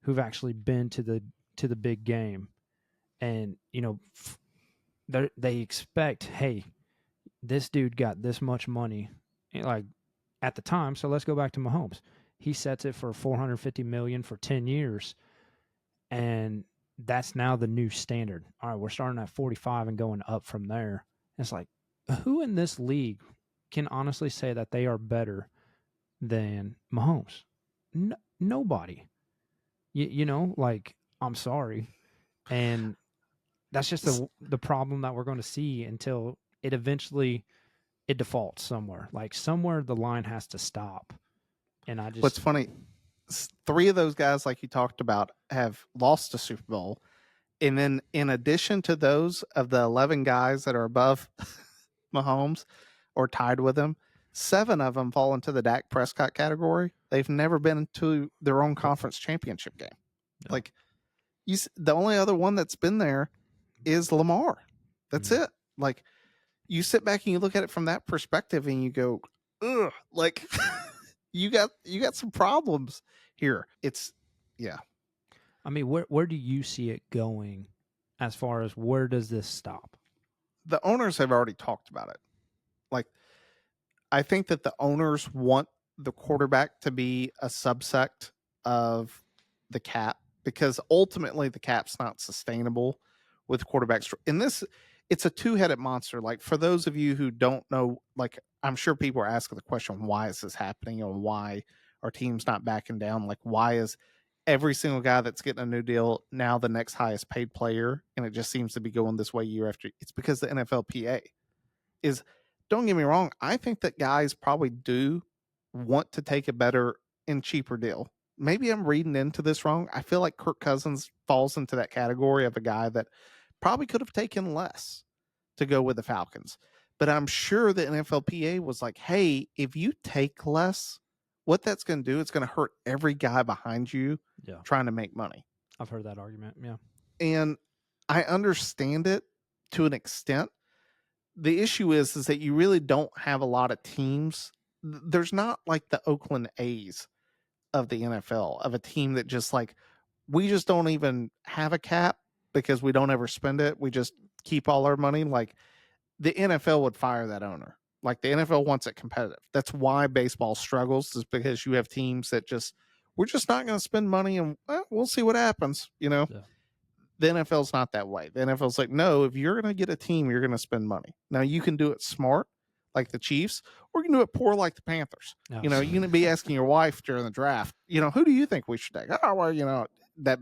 who've actually been to the big game. And, they expect, hey, this dude got this much money, like at the time. So let's go back to Mahomes. He sets it for $450 million for 10 years, and that's now the new standard. All right, we're starting at 45 and going up from there. It's like, who in this league can honestly say that they are better than Mahomes? Nobody. Like, I'm sorry, and that's just the problem that we're going to see until it eventually defaults somewhere. Like somewhere the line has to stop. And I just, what's funny, 3 of those guys, like you talked about, have lost a Super Bowl. And then in addition to those of the 11 guys that are above Mahomes or tied with him, 7 of them fall into the Dak Prescott category. They've never been to their own conference championship game. No. Like, the only other one that's been there is Lamar. That's it. Like, you sit back and you look at it from that perspective and you go, ugh, like you got some problems here. It's, yeah. I mean, where do you see it going as far as where does this stop? The owners have already talked about it. Like, I think that the owners want the quarterback to be a subsect of the cap because ultimately the cap's not sustainable with quarterbacks. And this, it's a two-headed monster. Like for those of you who don't know, like I'm sure people are asking the question, why is this happening and why our team's not backing down? Like why is every single guy that's getting a new deal now the next highest paid player? And it just seems to be going this way year after. It's because the NFLPA is, don't get me wrong, I think that guys probably do want to take a better and cheaper deal. Maybe I'm reading into this wrong. I feel like Kirk Cousins falls into that category of a guy that probably could have taken less to go with the Falcons. But I'm sure the NFLPA was like, hey, if you take less, what that's going to do, it's going to hurt every guy behind you trying to make money. I've heard that argument. Yeah. And I understand it to an extent. The issue is that you really don't have a lot of teams. There's not like the Oakland A's of the NFL, of a team that just like, we just don't even have a cap because we don't ever spend it. We just keep all our money. Like the NFL would fire that owner. Like the NFL wants it competitive. That's why baseball struggles, is because you have teams that just, we're just not going to spend money and we'll see what happens, you know? Yeah. The NFL's not that way. The NFL's like, no, if you're going to get a team, you're going to spend money. Now, you can do it smart, like the Chiefs, or you can do it poor, like the Panthers. No. You know, you're going to be asking your wife during the draft, you know, who do you think we should take? Oh, well, you know, that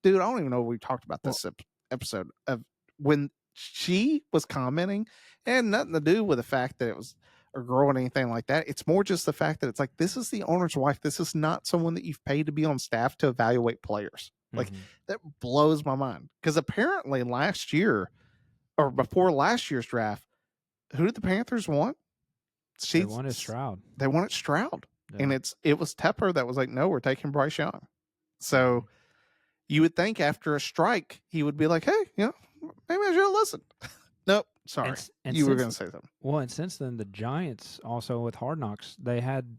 dude, I don't even know if we talked about this episode of when she was commenting. It had nothing to do with the fact that it was a girl or anything like that. It's more just the fact that it's like, this is the owner's wife. This is not someone that you've paid to be on staff to evaluate players. Like that blows my mind because apparently last year or before last year's draft, who did the Panthers want? They wanted Stroud. They wanted Stroud, and it was Tepper that was like, no, we're taking Bryce Young. So you would think after a strike he would be like, hey, you know, maybe I should listen. Nope, sorry, and you were going to say something. Well, and since then the Giants also with Hard Knocks, they had,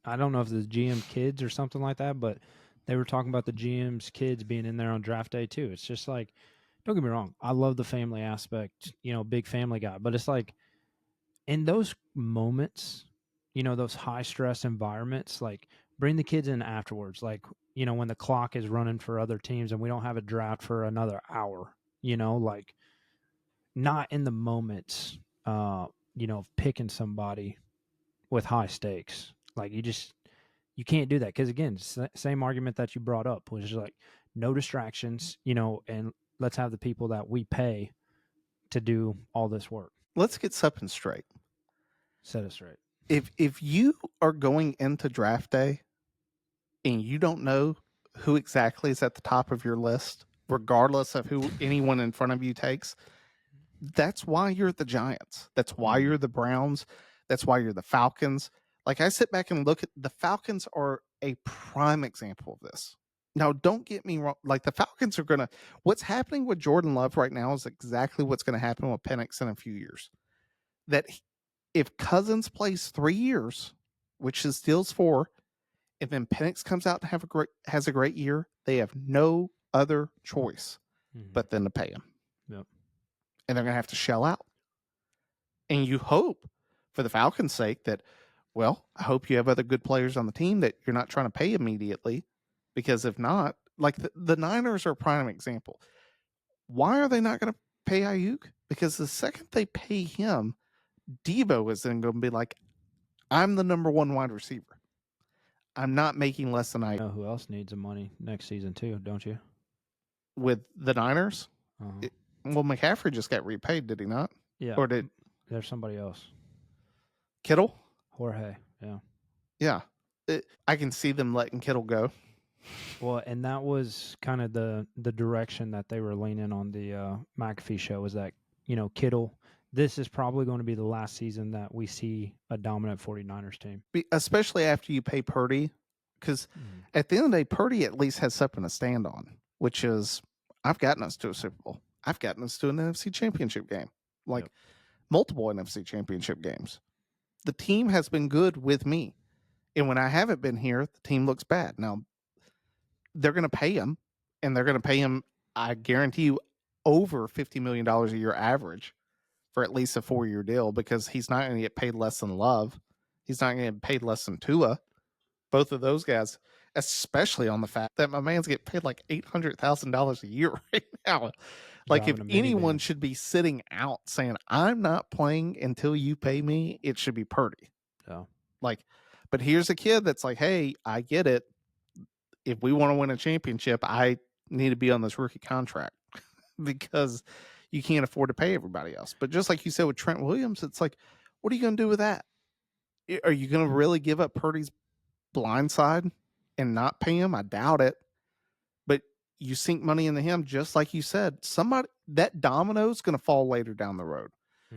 I don't know if it's GM kids or something like that, but they were talking about the GM's kids being in there on draft day too. It's just like, don't get me wrong, I love the family aspect, you know, big family guy, but it's like in those moments, you know, those high stress environments, like bring the kids in afterwards, like, you know, when the clock is running for other teams and we don't have a draft for another hour, you know, like not in the moments, you know, of picking somebody with high stakes. Like you can't do that because again, same argument that you brought up, which is like no distractions, you know, and let's have the people that we pay to do all this work. Let's get something straight. Set it straight. If you are going into draft day and you don't know who exactly is at the top of your list, regardless of who anyone in front of you takes, that's why you're the Giants. That's why you're the Browns. That's why you're the Falcons. Like I sit back and look at the Falcons are a prime example of this. Now, don't get me wrong. Like the Falcons are going to, what's happening with Jordan Love right now is exactly what's going to happen with Penix in a few years. That if Cousins plays 3 years, which is Steele's 4, and then Penix comes out and has a great year, they have no other choice but then to pay him. Yep. And they're going to have to shell out. And you hope for the Falcons' sake that, well, I hope you have other good players on the team that you're not trying to pay immediately, because if not, like the Niners are a prime example. Why are they not going to pay Ayuk? Because the second they pay him, Deebo is then going to be like, I'm the number one wide receiver. I'm not making less than I. You know who else needs the money next season too, don't you? With the Niners? Well, McCaffrey just got repaid, did he not? Yeah. Or did there's somebody else? Kittle? Jorge. Yeah. Yeah. I can see them letting Kittle go. Well, and that was kind of the direction that they were leaning on the McAfee show, is that, you know, Kittle, this is probably going to be the last season that we see a dominant 49ers team. Especially after you pay Purdy, because at the end of the day, Purdy at least has something to stand on, which is, I've gotten us to a Super Bowl. I've gotten us to an NFC championship game, like multiple NFC championship games. The team has been good with me. And when I haven't been here, the team looks bad. Now, they're going to pay him, and they're going to pay him, I guarantee you, over $50 million a year average for at least a 4-year deal because he's not going to get paid less than Love. He's not going to get paid less than Tua. Both of those guys, especially on the fact that my man's getting paid like $800,000 a year right now. Like, if Driving a anyone minivan. should be sitting out saying, I'm not playing until you pay me, it should be Purdy. Yeah. Like, but here's a kid that's like, hey, I get it. If we want to win a championship, I need to be on this rookie contract because you can't afford to pay everybody else. But just like you said with Trent Williams, it's like, what are you going to do with that? Are you going to really give up Purdy's blind side and not pay him? I doubt it. But you sink money into him, just like you said. Somebody, that domino is going to fall later down the road.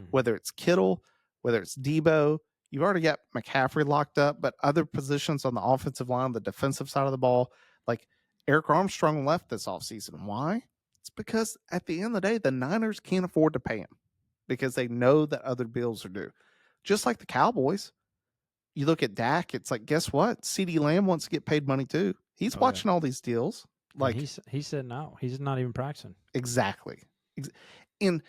Whether it's Kittle, whether it's Debo, you've already got McCaffrey locked up, but other positions on the offensive line, the defensive side of the ball, like Eric Armstrong left this offseason. Why? It's because at the end of the day, the Niners can't afford to pay him because they know that other bills are due. Just like the Cowboys. You look at Dak, it's like, guess what? CeeDee Lamb wants to get paid money too. He's watching all these deals. Like, and he's sitting out. He's not even practicing. Exactly. And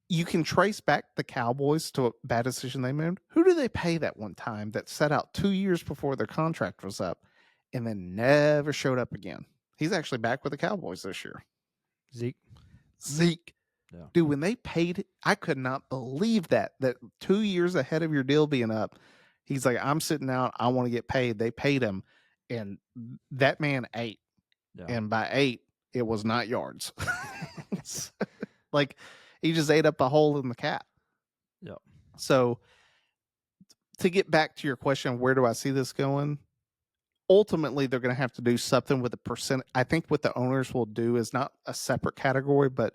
you can trace back the Cowboys to a bad decision they made. Who do they pay that one time that set out 2 years before their contract was up and then never showed up again? He's actually back with the Cowboys this year. Zeke. Yeah. Dude, when they paid, I could not believe that 2 years ahead of your deal being up, he's like, I'm sitting out. I want to get paid. They paid him. And that man ate. Yeah. And by 8, it was not yards. Like, he just ate up a hole in the cap. Yeah. So to get back to your question, where do I see this going? Ultimately, they're going to have to do something with the percent. I think what the owners will do is not a separate category, but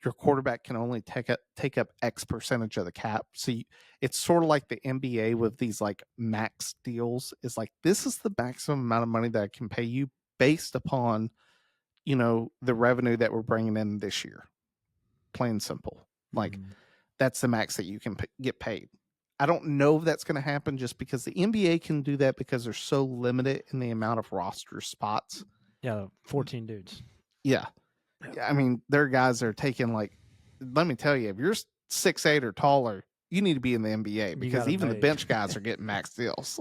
your quarterback can only take up X percentage of the cap. So it's sort of like the NBA with these like max deals. Is like, this is the maximum amount of money that I can pay you based upon, the revenue that we're bringing in this year. Plain and simple. Like, that's the max that you can get paid. I don't know if that's going to happen just because the NBA can do that because they're so limited in the amount of roster spots. Yeah, 14 dudes. Yeah. I mean, there are guys that are taking, like, let me tell you, if you're 6'8" or taller, you need to be in the NBA because even the bench guys are getting max deals.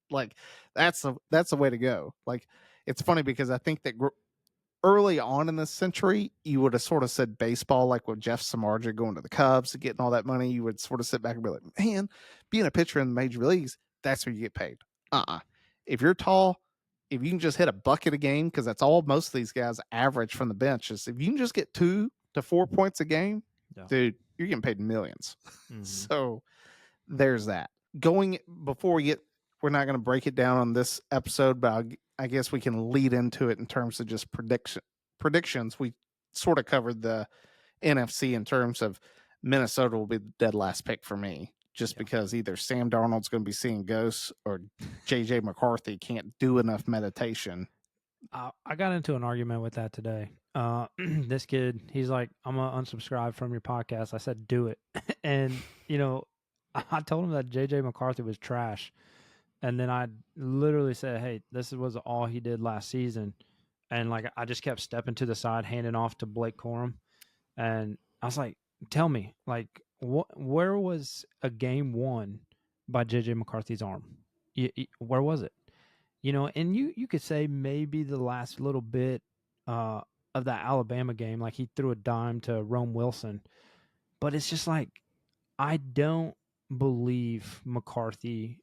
Like, that's the way to go. Like, it's funny because I think that early on in this century, you would have sort of said baseball, like with Jeff Samardzija going to the Cubs and getting all that money. You would sort of sit back and be like, man, being a pitcher in the major leagues, that's where you get paid. If you're tall, if you can just hit a bucket a game, because that's all most of these guys average from the bench, is if you can just get 2 to 4 points a game, dude, you're getting paid millions. So there's that. We're not going to break it down on this episode, but I guess we can lead into it in terms of just predictions. We sort of covered the NFC in terms of Minnesota will be the dead last pick for me, just because either Sam Darnold's going to be seeing ghosts or JJ McCarthy can't do enough meditation. I got into an argument with that today. This kid, he's like, I'm going to unsubscribe from your podcast. I said, do it. And, I told him that JJ McCarthy was trash. And then I literally said, hey, this was all he did last season. And, like, I just kept stepping to the side, handing off to Blake Corum. And I was like, tell me, like, where was a game won by J.J. McCarthy's arm? Where was it? And you could say maybe the last little bit of that Alabama game, like he threw a dime to Rome Wilson. But it's just like, I don't believe McCarthy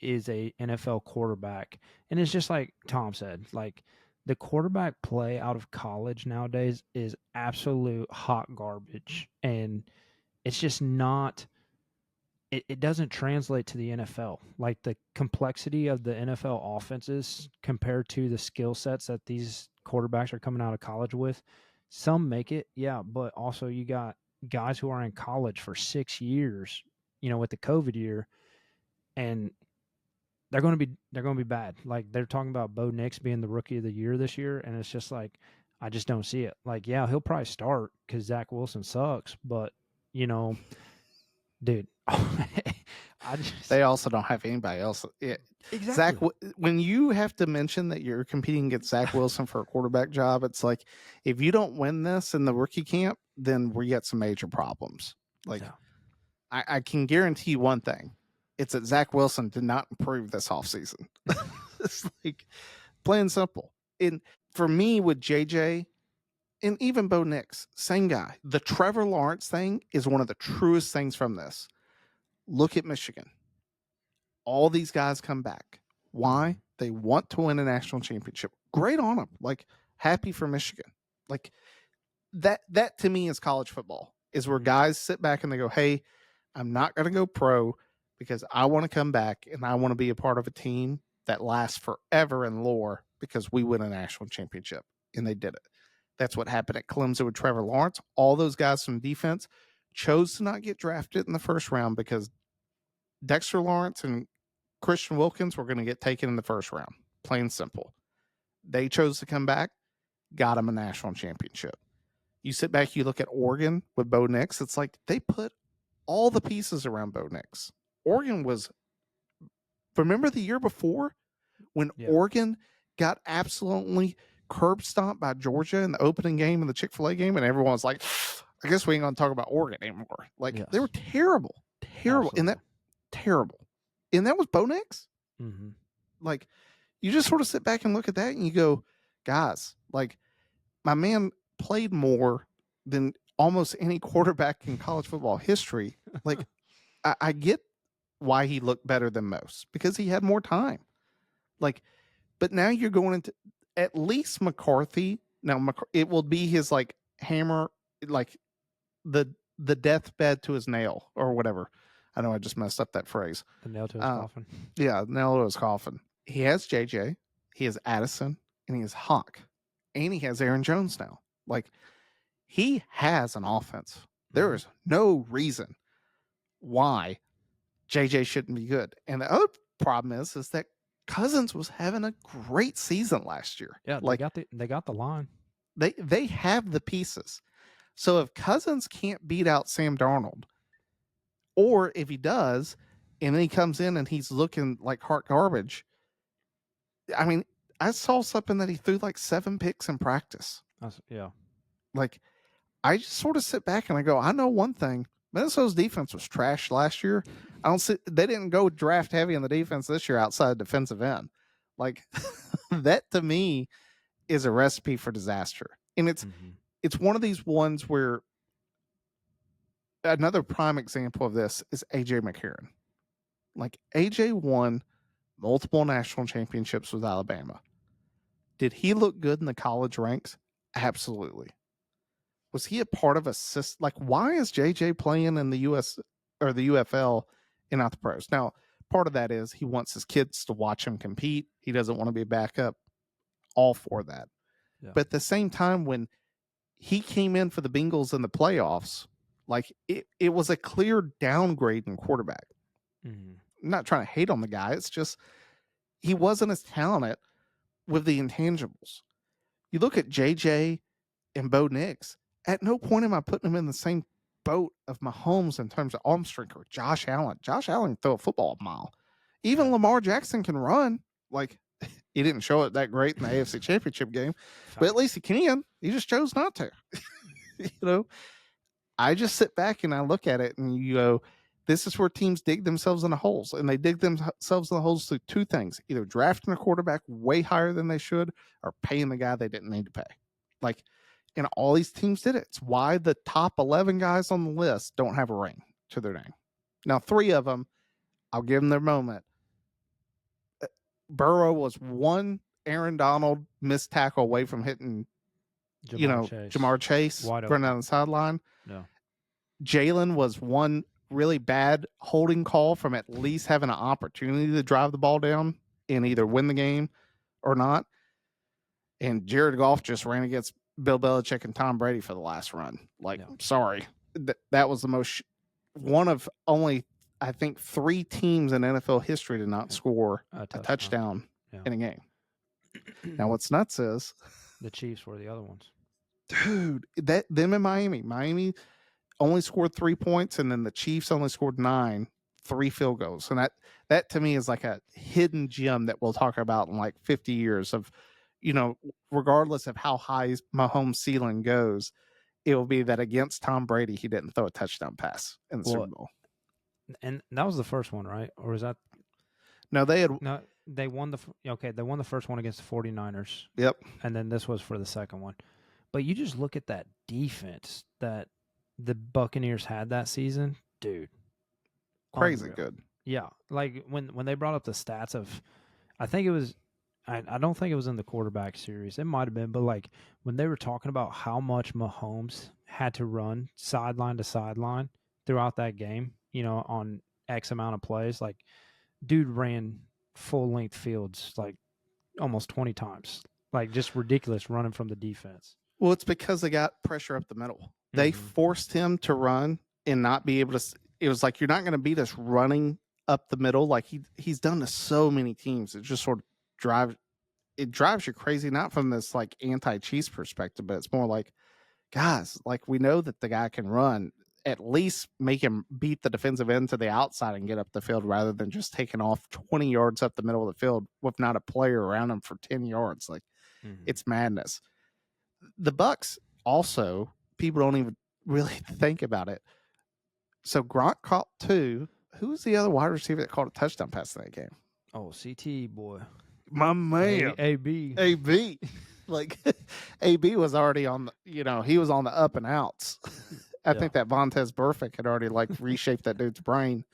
is a NFL quarterback. And it's just like Tom said, like, the quarterback play out of college nowadays is absolute hot garbage. And it's just not, it doesn't translate to the NFL. Like, the complexity of the NFL offenses compared to the skill sets that these quarterbacks are coming out of college with, some make it, yeah, but also you got guys who are in college for 6 years, with the COVID year, and they're going to be bad. Like, they're talking about Bo Nix being the rookie of the year this year, and it's just like, I just don't see it. Like, yeah, he'll probably start because Zach Wilson sucks, but dude, they also don't have anybody else. Yeah. Exactly. Zach, when you have to mention that you're competing against Zach Wilson for a quarterback job, it's like, if you don't win this in the rookie camp, then we got some major problems. Like, I can guarantee one thing. It's that Zach Wilson did not improve this offseason. It's like plain and simple. And for me with JJ and even Bo Nix, same guy. The Trevor Lawrence thing is one of the truest things from this. Look at Michigan. All these guys come back. Why? They want to win a national championship. Great on them. Like, happy for Michigan. Like, that to me is college football, is where guys sit back and they go, hey, I'm not going to go pro because I want to come back and I want to be a part of a team that lasts forever in lore because we win a national championship. And they did it. That's what happened at Clemson with Trevor Lawrence. All those guys from defense chose to not get drafted in the first round because Dexter Lawrence and Christian Wilkins were going to get taken in the first round. Plain and simple. They chose to come back, got them a national championship. You sit back, you look at Oregon with Bo Nix. It's like they put all the pieces around Bo Nix. Oregon was, remember the year before when Oregon got absolutely curb stomped by Georgia in the opening game of the Chick-fil-A game, and everyone was like, I guess we ain't going to talk about Oregon anymore. Like, they were terrible. Absolutely. And that was Bo Nix. Mm-hmm. Like, you just sort of sit back and look at that and you go, guys, like, my man played more than almost any quarterback in college football history. Like, I get why he looked better than most because he had more time. Like, but now you're going into at least McCarthy. Now, it will be his like hammer, like the deathbed to his nail or whatever. I know I just messed up that phrase. The nail to his coffin. Yeah, nail to his coffin. He has JJ, he has Addison, and he has Hawk, and he has Aaron Jones now. Like, he has an offense. There is no reason why JJ shouldn't be good. And the other problem is that Cousins was having a great season last year. Yeah, like they got the line. They have the pieces. So if Cousins can't beat out Sam Darnold, or if he does, and then he comes in and he's looking like hot garbage, I mean, I saw something that he threw like 7 picks in practice. Yeah. Like, I just sort of sit back and I go, I know one thing. Minnesota's defense was trash last year. They didn't go draft heavy in the defense this year outside defensive end. Like, that to me is a recipe for disaster. And it's one of these ones where another prime example of this is AJ McCarron. Like, AJ won multiple national championships with Alabama. Did he look good in the college ranks? Absolutely. Was he a part of a system? Like, why is JJ playing in the US or the UFL and not the pros? Now, part of that is he wants his kids to watch him compete. He doesn't want to be a backup. All for that. Yeah. But at the same time, when he came in for the Bengals in the playoffs, like, it was a clear downgrade in quarterback. I'm not trying to hate on the guy. It's just he wasn't as talented with the intangibles. You look at JJ and Bo Nix. At no point am I putting them in the same boat of Mahomes in terms of arm strength or Josh Allen. Josh Allen can throw a football a mile. Even Lamar Jackson can run. Like, he didn't show it that great in the AFC Championship game, but at least he can. He just chose not to. You know, I just sit back and I look at it and you go, this is where teams dig themselves in the holes. And they dig themselves in the holes through 2 things, either drafting a quarterback way higher than they should or paying the guy they didn't need to pay. Like, and all these teams did it. It's why the top 11 guys on the list don't have a ring to their name. Now, 3 of them, I'll give them their moment. Burrow was one Aaron Donald missed tackle away from hitting, Jamar Chase running down the sideline. No. Jalen was one really bad holding call from at least having an opportunity to drive the ball down and either win the game or not. And Jared Goff just ran against Bill Belichick and Tom Brady for the last run. Like, sorry. That was the most, one of only, I think, 3 teams in NFL history to not score a touchdown in a game. Now, what's nuts is the Chiefs were the other ones. Dude, them in Miami. Miami only scored 3 points, and then the Chiefs only scored 9, 3 field goals. And that to me is like a hidden gem that we'll talk about in like 50 years of, regardless of how high Mahomes' ceiling goes, it will be that against Tom Brady, he didn't throw a touchdown pass in the Super Bowl. And that was the first one, right? Or was that No, they had. no? They won they won the first one against the 49ers, Yep, and then this was for the second one. But you just look at that defense that the Buccaneers had that season, dude. crazy Unreal. good. Yeah, like when they brought up the stats of, I think it was, I don't think it was in the quarterback series. It might have been, but like when they were talking about how much Mahomes had to run sideline to sideline throughout that game, on X amount of plays, like dude ran full length fields like almost 20 times, like just ridiculous running from the defense. Well, it's because they got pressure up the middle. They Mm-hmm. forced him to run and not be able to. It was like, you're not going to beat us running up the middle. Like he's done to so many teams. It just sort of drives you crazy. Not from this like anti-Chiefs perspective, but it's more like, guys, like we know that the guy can run. At least make him beat the defensive end to the outside and get up the field, rather than just taking off 20 yards up the middle of the field with not a player around him for 10 yards. Like, Mm-hmm. it's madness. The Bucks also, people don't even really think about it. So Gronk caught two. Who was the other wide receiver that caught a touchdown pass in that game? Oh, CT boy, My man, AB. AB. Like AB was already on the, he was on the up and outs. I think that Vontez Burfict had already like reshaped that dude's brain.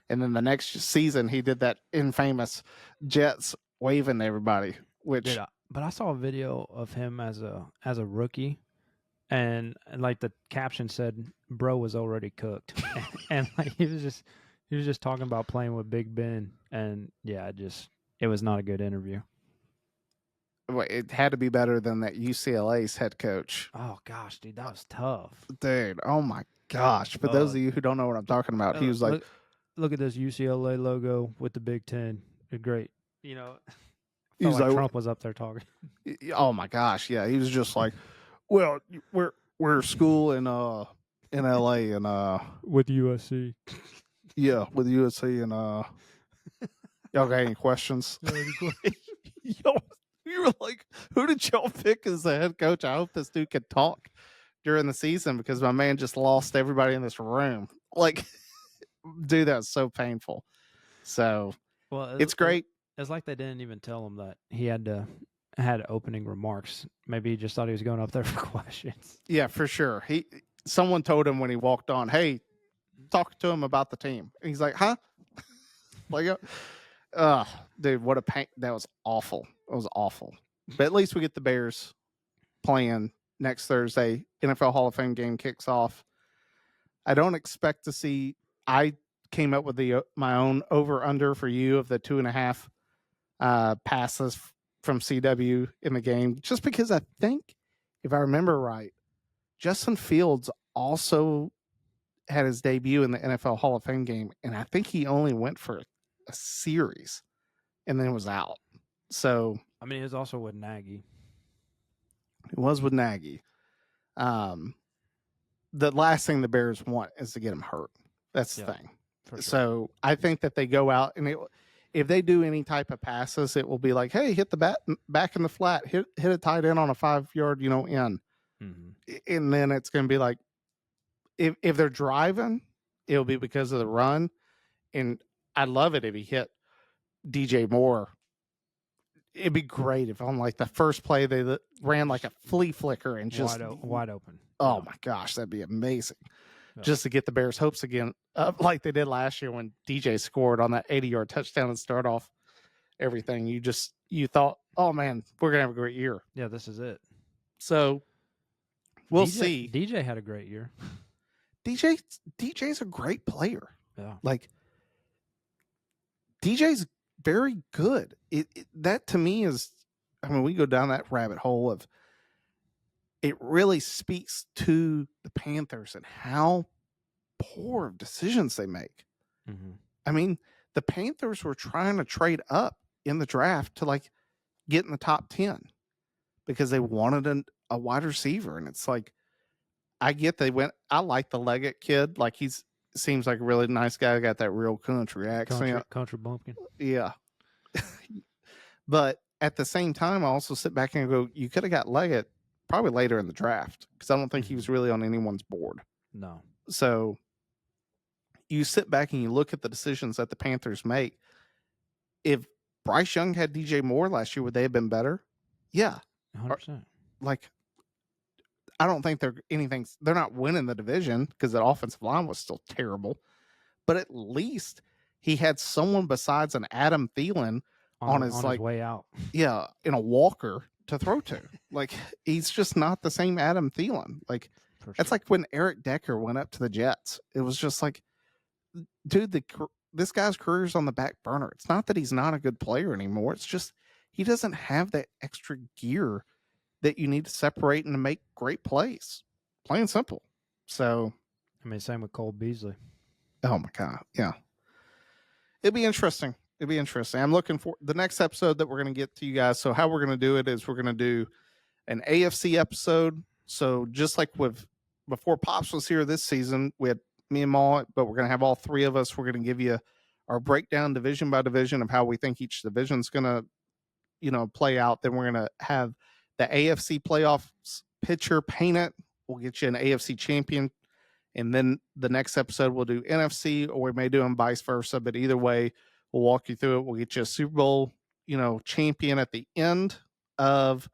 And then the next season he did that infamous Jets waving to everybody, which But I saw a video of him as a rookie, and like the caption said, "Bro was already cooked," and like he was just talking about playing with Big Ben, and yeah, it was not a good interview. it had to be better than that UCLA's head coach. Oh gosh, dude, that was tough. Dude, oh my gosh. For those of you who don't know what I'm talking about, he was like, look at this UCLA logo with the Big Ten. It's great. he Felt was like like, Trump was up there talking. oh my gosh, yeah. He was just like, well, we're a school in LA, and With USC. yeah, with USC, and y'all got any questions? Yo, you were like, who did y'all pick as the head coach? I hope this dude could talk during the season, because my man just lost everybody in this room. Like, dude, that was so painful. So Well, it's great. It's like they didn't even tell him that he had opening remarks. Maybe he just thought he was going up there for questions. Yeah, for sure. Someone told him when he walked on, hey, talk to him about the team. And he's like, huh? Like, dude, what a pain. That was awful. It was awful. But at least we get the Bears playing next Thursday. NFL Hall of Fame game kicks off. I don't expect to see. I came up with my own over under for you of the 2.5 passes from CW in the game, just because I think, if I remember right, Justin Fields also had his debut in the NFL Hall of Fame game, and I think he only went for a series and then was out. So I mean, it was also with Nagy. it was with Nagy. The last thing the Bears want is to get him hurt. That's the thing. Sure. So I think that they go out, and if they do any type of passes, it will be like, hey, hit the back in the flat, hit a tight end on a 5-yard, in. Mm-hmm. And then it's going to be like, if they're driving, it'll be because of the run. And I'd love it if he hit DJ Moore. It'd be great if on like the first play they ran like a flea flicker and just wide open. Oh my gosh, that'd be amazing. Yeah. Just to get the Bears' hopes again, like they did last year when DJ scored on that 80-yard touchdown and start off everything. You thought, oh man, we're gonna have a great year. Yeah, this is it. So we'll see. DJ had a great year. DJ's a great player. Yeah, like DJ's very good. That to me is, I mean, we go down that rabbit hole of, it really speaks to the Panthers and how poor decisions they make. Mm-hmm. I mean, the Panthers were trying to trade up in the draft to like get in the top 10 because they wanted a wide receiver. And it's like, I get I like the Leggett kid. Like seems like a really nice guy. Got that real country accent. Country bumpkin. Yeah. But at the same time, I also sit back and go, you could have got Leggett probably later in the draft, because I don't think he was really on anyone's board. No. So you sit back and you look at the decisions that the Panthers make. If Bryce Young had DJ Moore last year, would they have been better? Yeah. 100%. Like, I don't think they're not winning the division because the offensive line was still terrible. But at least he had someone besides an Adam Thielen on his way out. Yeah, in a walker to throw to. Like, he's just not the same Adam Thielen. Like, it's like when Eric Decker went up to the Jets. It was just like, dude, this guy's career's on the back burner. It's not that he's not a good player anymore. It's just he doesn't have that extra gear that you need to separate and to make great plays. Plain and simple. So, I mean, same with Cole Beasley. Oh my God. Yeah. It'd be interesting. I'm looking for the next episode that we're going to get to you guys. So how we're going to do it is we're going to do an AFC episode. So just like before Pops was here this season, we had me and Maul, but we're going to have all three of us. We're going to give you our breakdown division by division of how we think each division's going to, play out. Then we're going to have the AFC playoffs picture painted. We'll get you an AFC champion. And then the next episode we'll do NFC, or we may do them vice versa. But either way, we'll walk you through it. We'll get you a Super Bowl, champion at the end of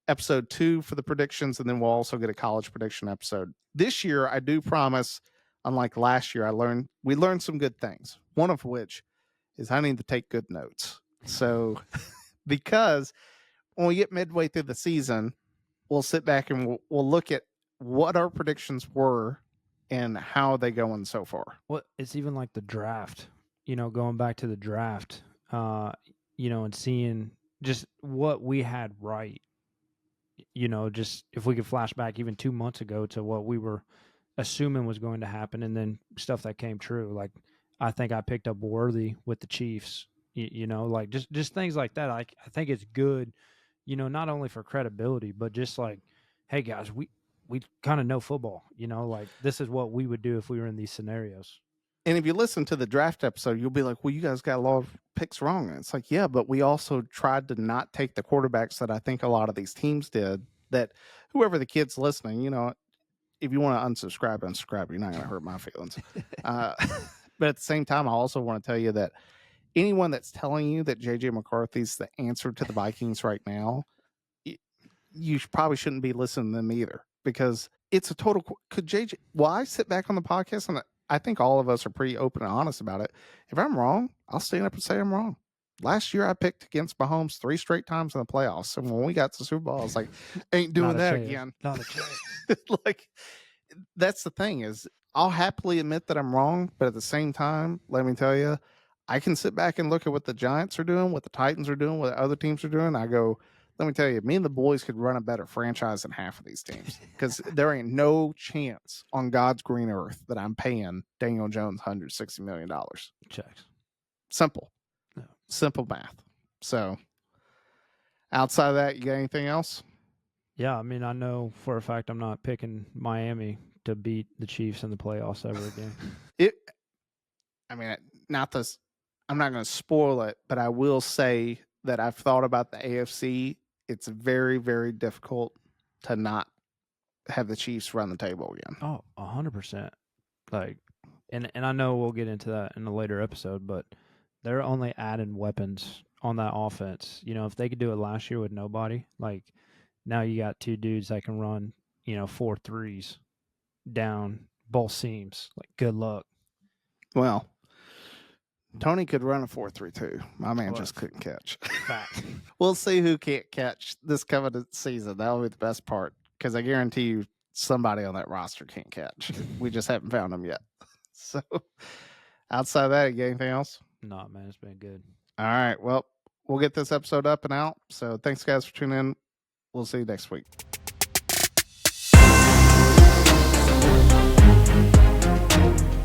episode 2 for the predictions. And then we'll also get a college prediction episode. This year, I do promise, unlike last year, we learned some good things. One of which is I need to take good notes. So because when we get midway through the season, we'll sit back and we'll look at what our predictions were and how they going so far. Well, it's even like the draft, going back to the draft, and seeing just what we had right, just if we could flash back even 2 months ago to what we were assuming was going to happen, and then stuff that came true. Like, I think I picked up Worthy with the Chiefs, like just things like that. I think it's good, not only for credibility, but just like, hey guys, we kind of know football, like this is what we would do if we were in these scenarios. And if you listen to the draft episode, you'll be like, well, you guys got a lot of picks wrong. And it's like, yeah, but we also tried to not take the quarterbacks that I think a lot of these teams did, that whoever the kid's listening, if you want to unsubscribe, you're not going to hurt my feelings. But at the same time, I also want to tell you that anyone that's telling you that J.J. McCarthy's the answer to the Vikings right now, you probably shouldn't be listening to them either, because it's a total. Could JJ? Well, I sit back on the podcast and I think all of us are pretty open and honest about it. If I'm wrong, I'll stand up and say I'm wrong. Last year, I picked against Mahomes 3 straight times in the playoffs, and when we got to the Super Bowl, I was like, "Ain't doing that again." Not a chance. Like, that's the thing is, I'll happily admit that I'm wrong, but at the same time, let me tell you, I can sit back and look at what the Giants are doing, what the Titans are doing, what other teams are doing. I go, let me tell you, me and the boys could run a better franchise than half of these teams, because there ain't no chance on God's green earth that I'm paying Daniel Jones $160 million. Checks. Simple. No. Simple math. So outside of that, you got anything else? Yeah, I mean, I know for a fact I'm not picking Miami to beat the Chiefs in the playoffs ever again. I'm not going to spoil it, but I will say that I've thought about the AFC. It's very, very difficult to not have the Chiefs run the table again. Oh, 100%. Like, and I know we'll get into that in a later episode, but they're only adding weapons on that offense. If they could do it last year with nobody, like now you got 2 dudes that can run, 4 threes down both seams. Like, good luck. Well, Tony could run a 4-3-2. My man just couldn't catch. We'll see who can't catch this coming season. That'll be the best part, because I guarantee you somebody on that roster can't catch. We just haven't found them yet. So outside of that, you got anything else? No, man, it's been good. All right. Well, we'll get this episode up and out. So thanks, guys, for tuning in. We'll see you next week.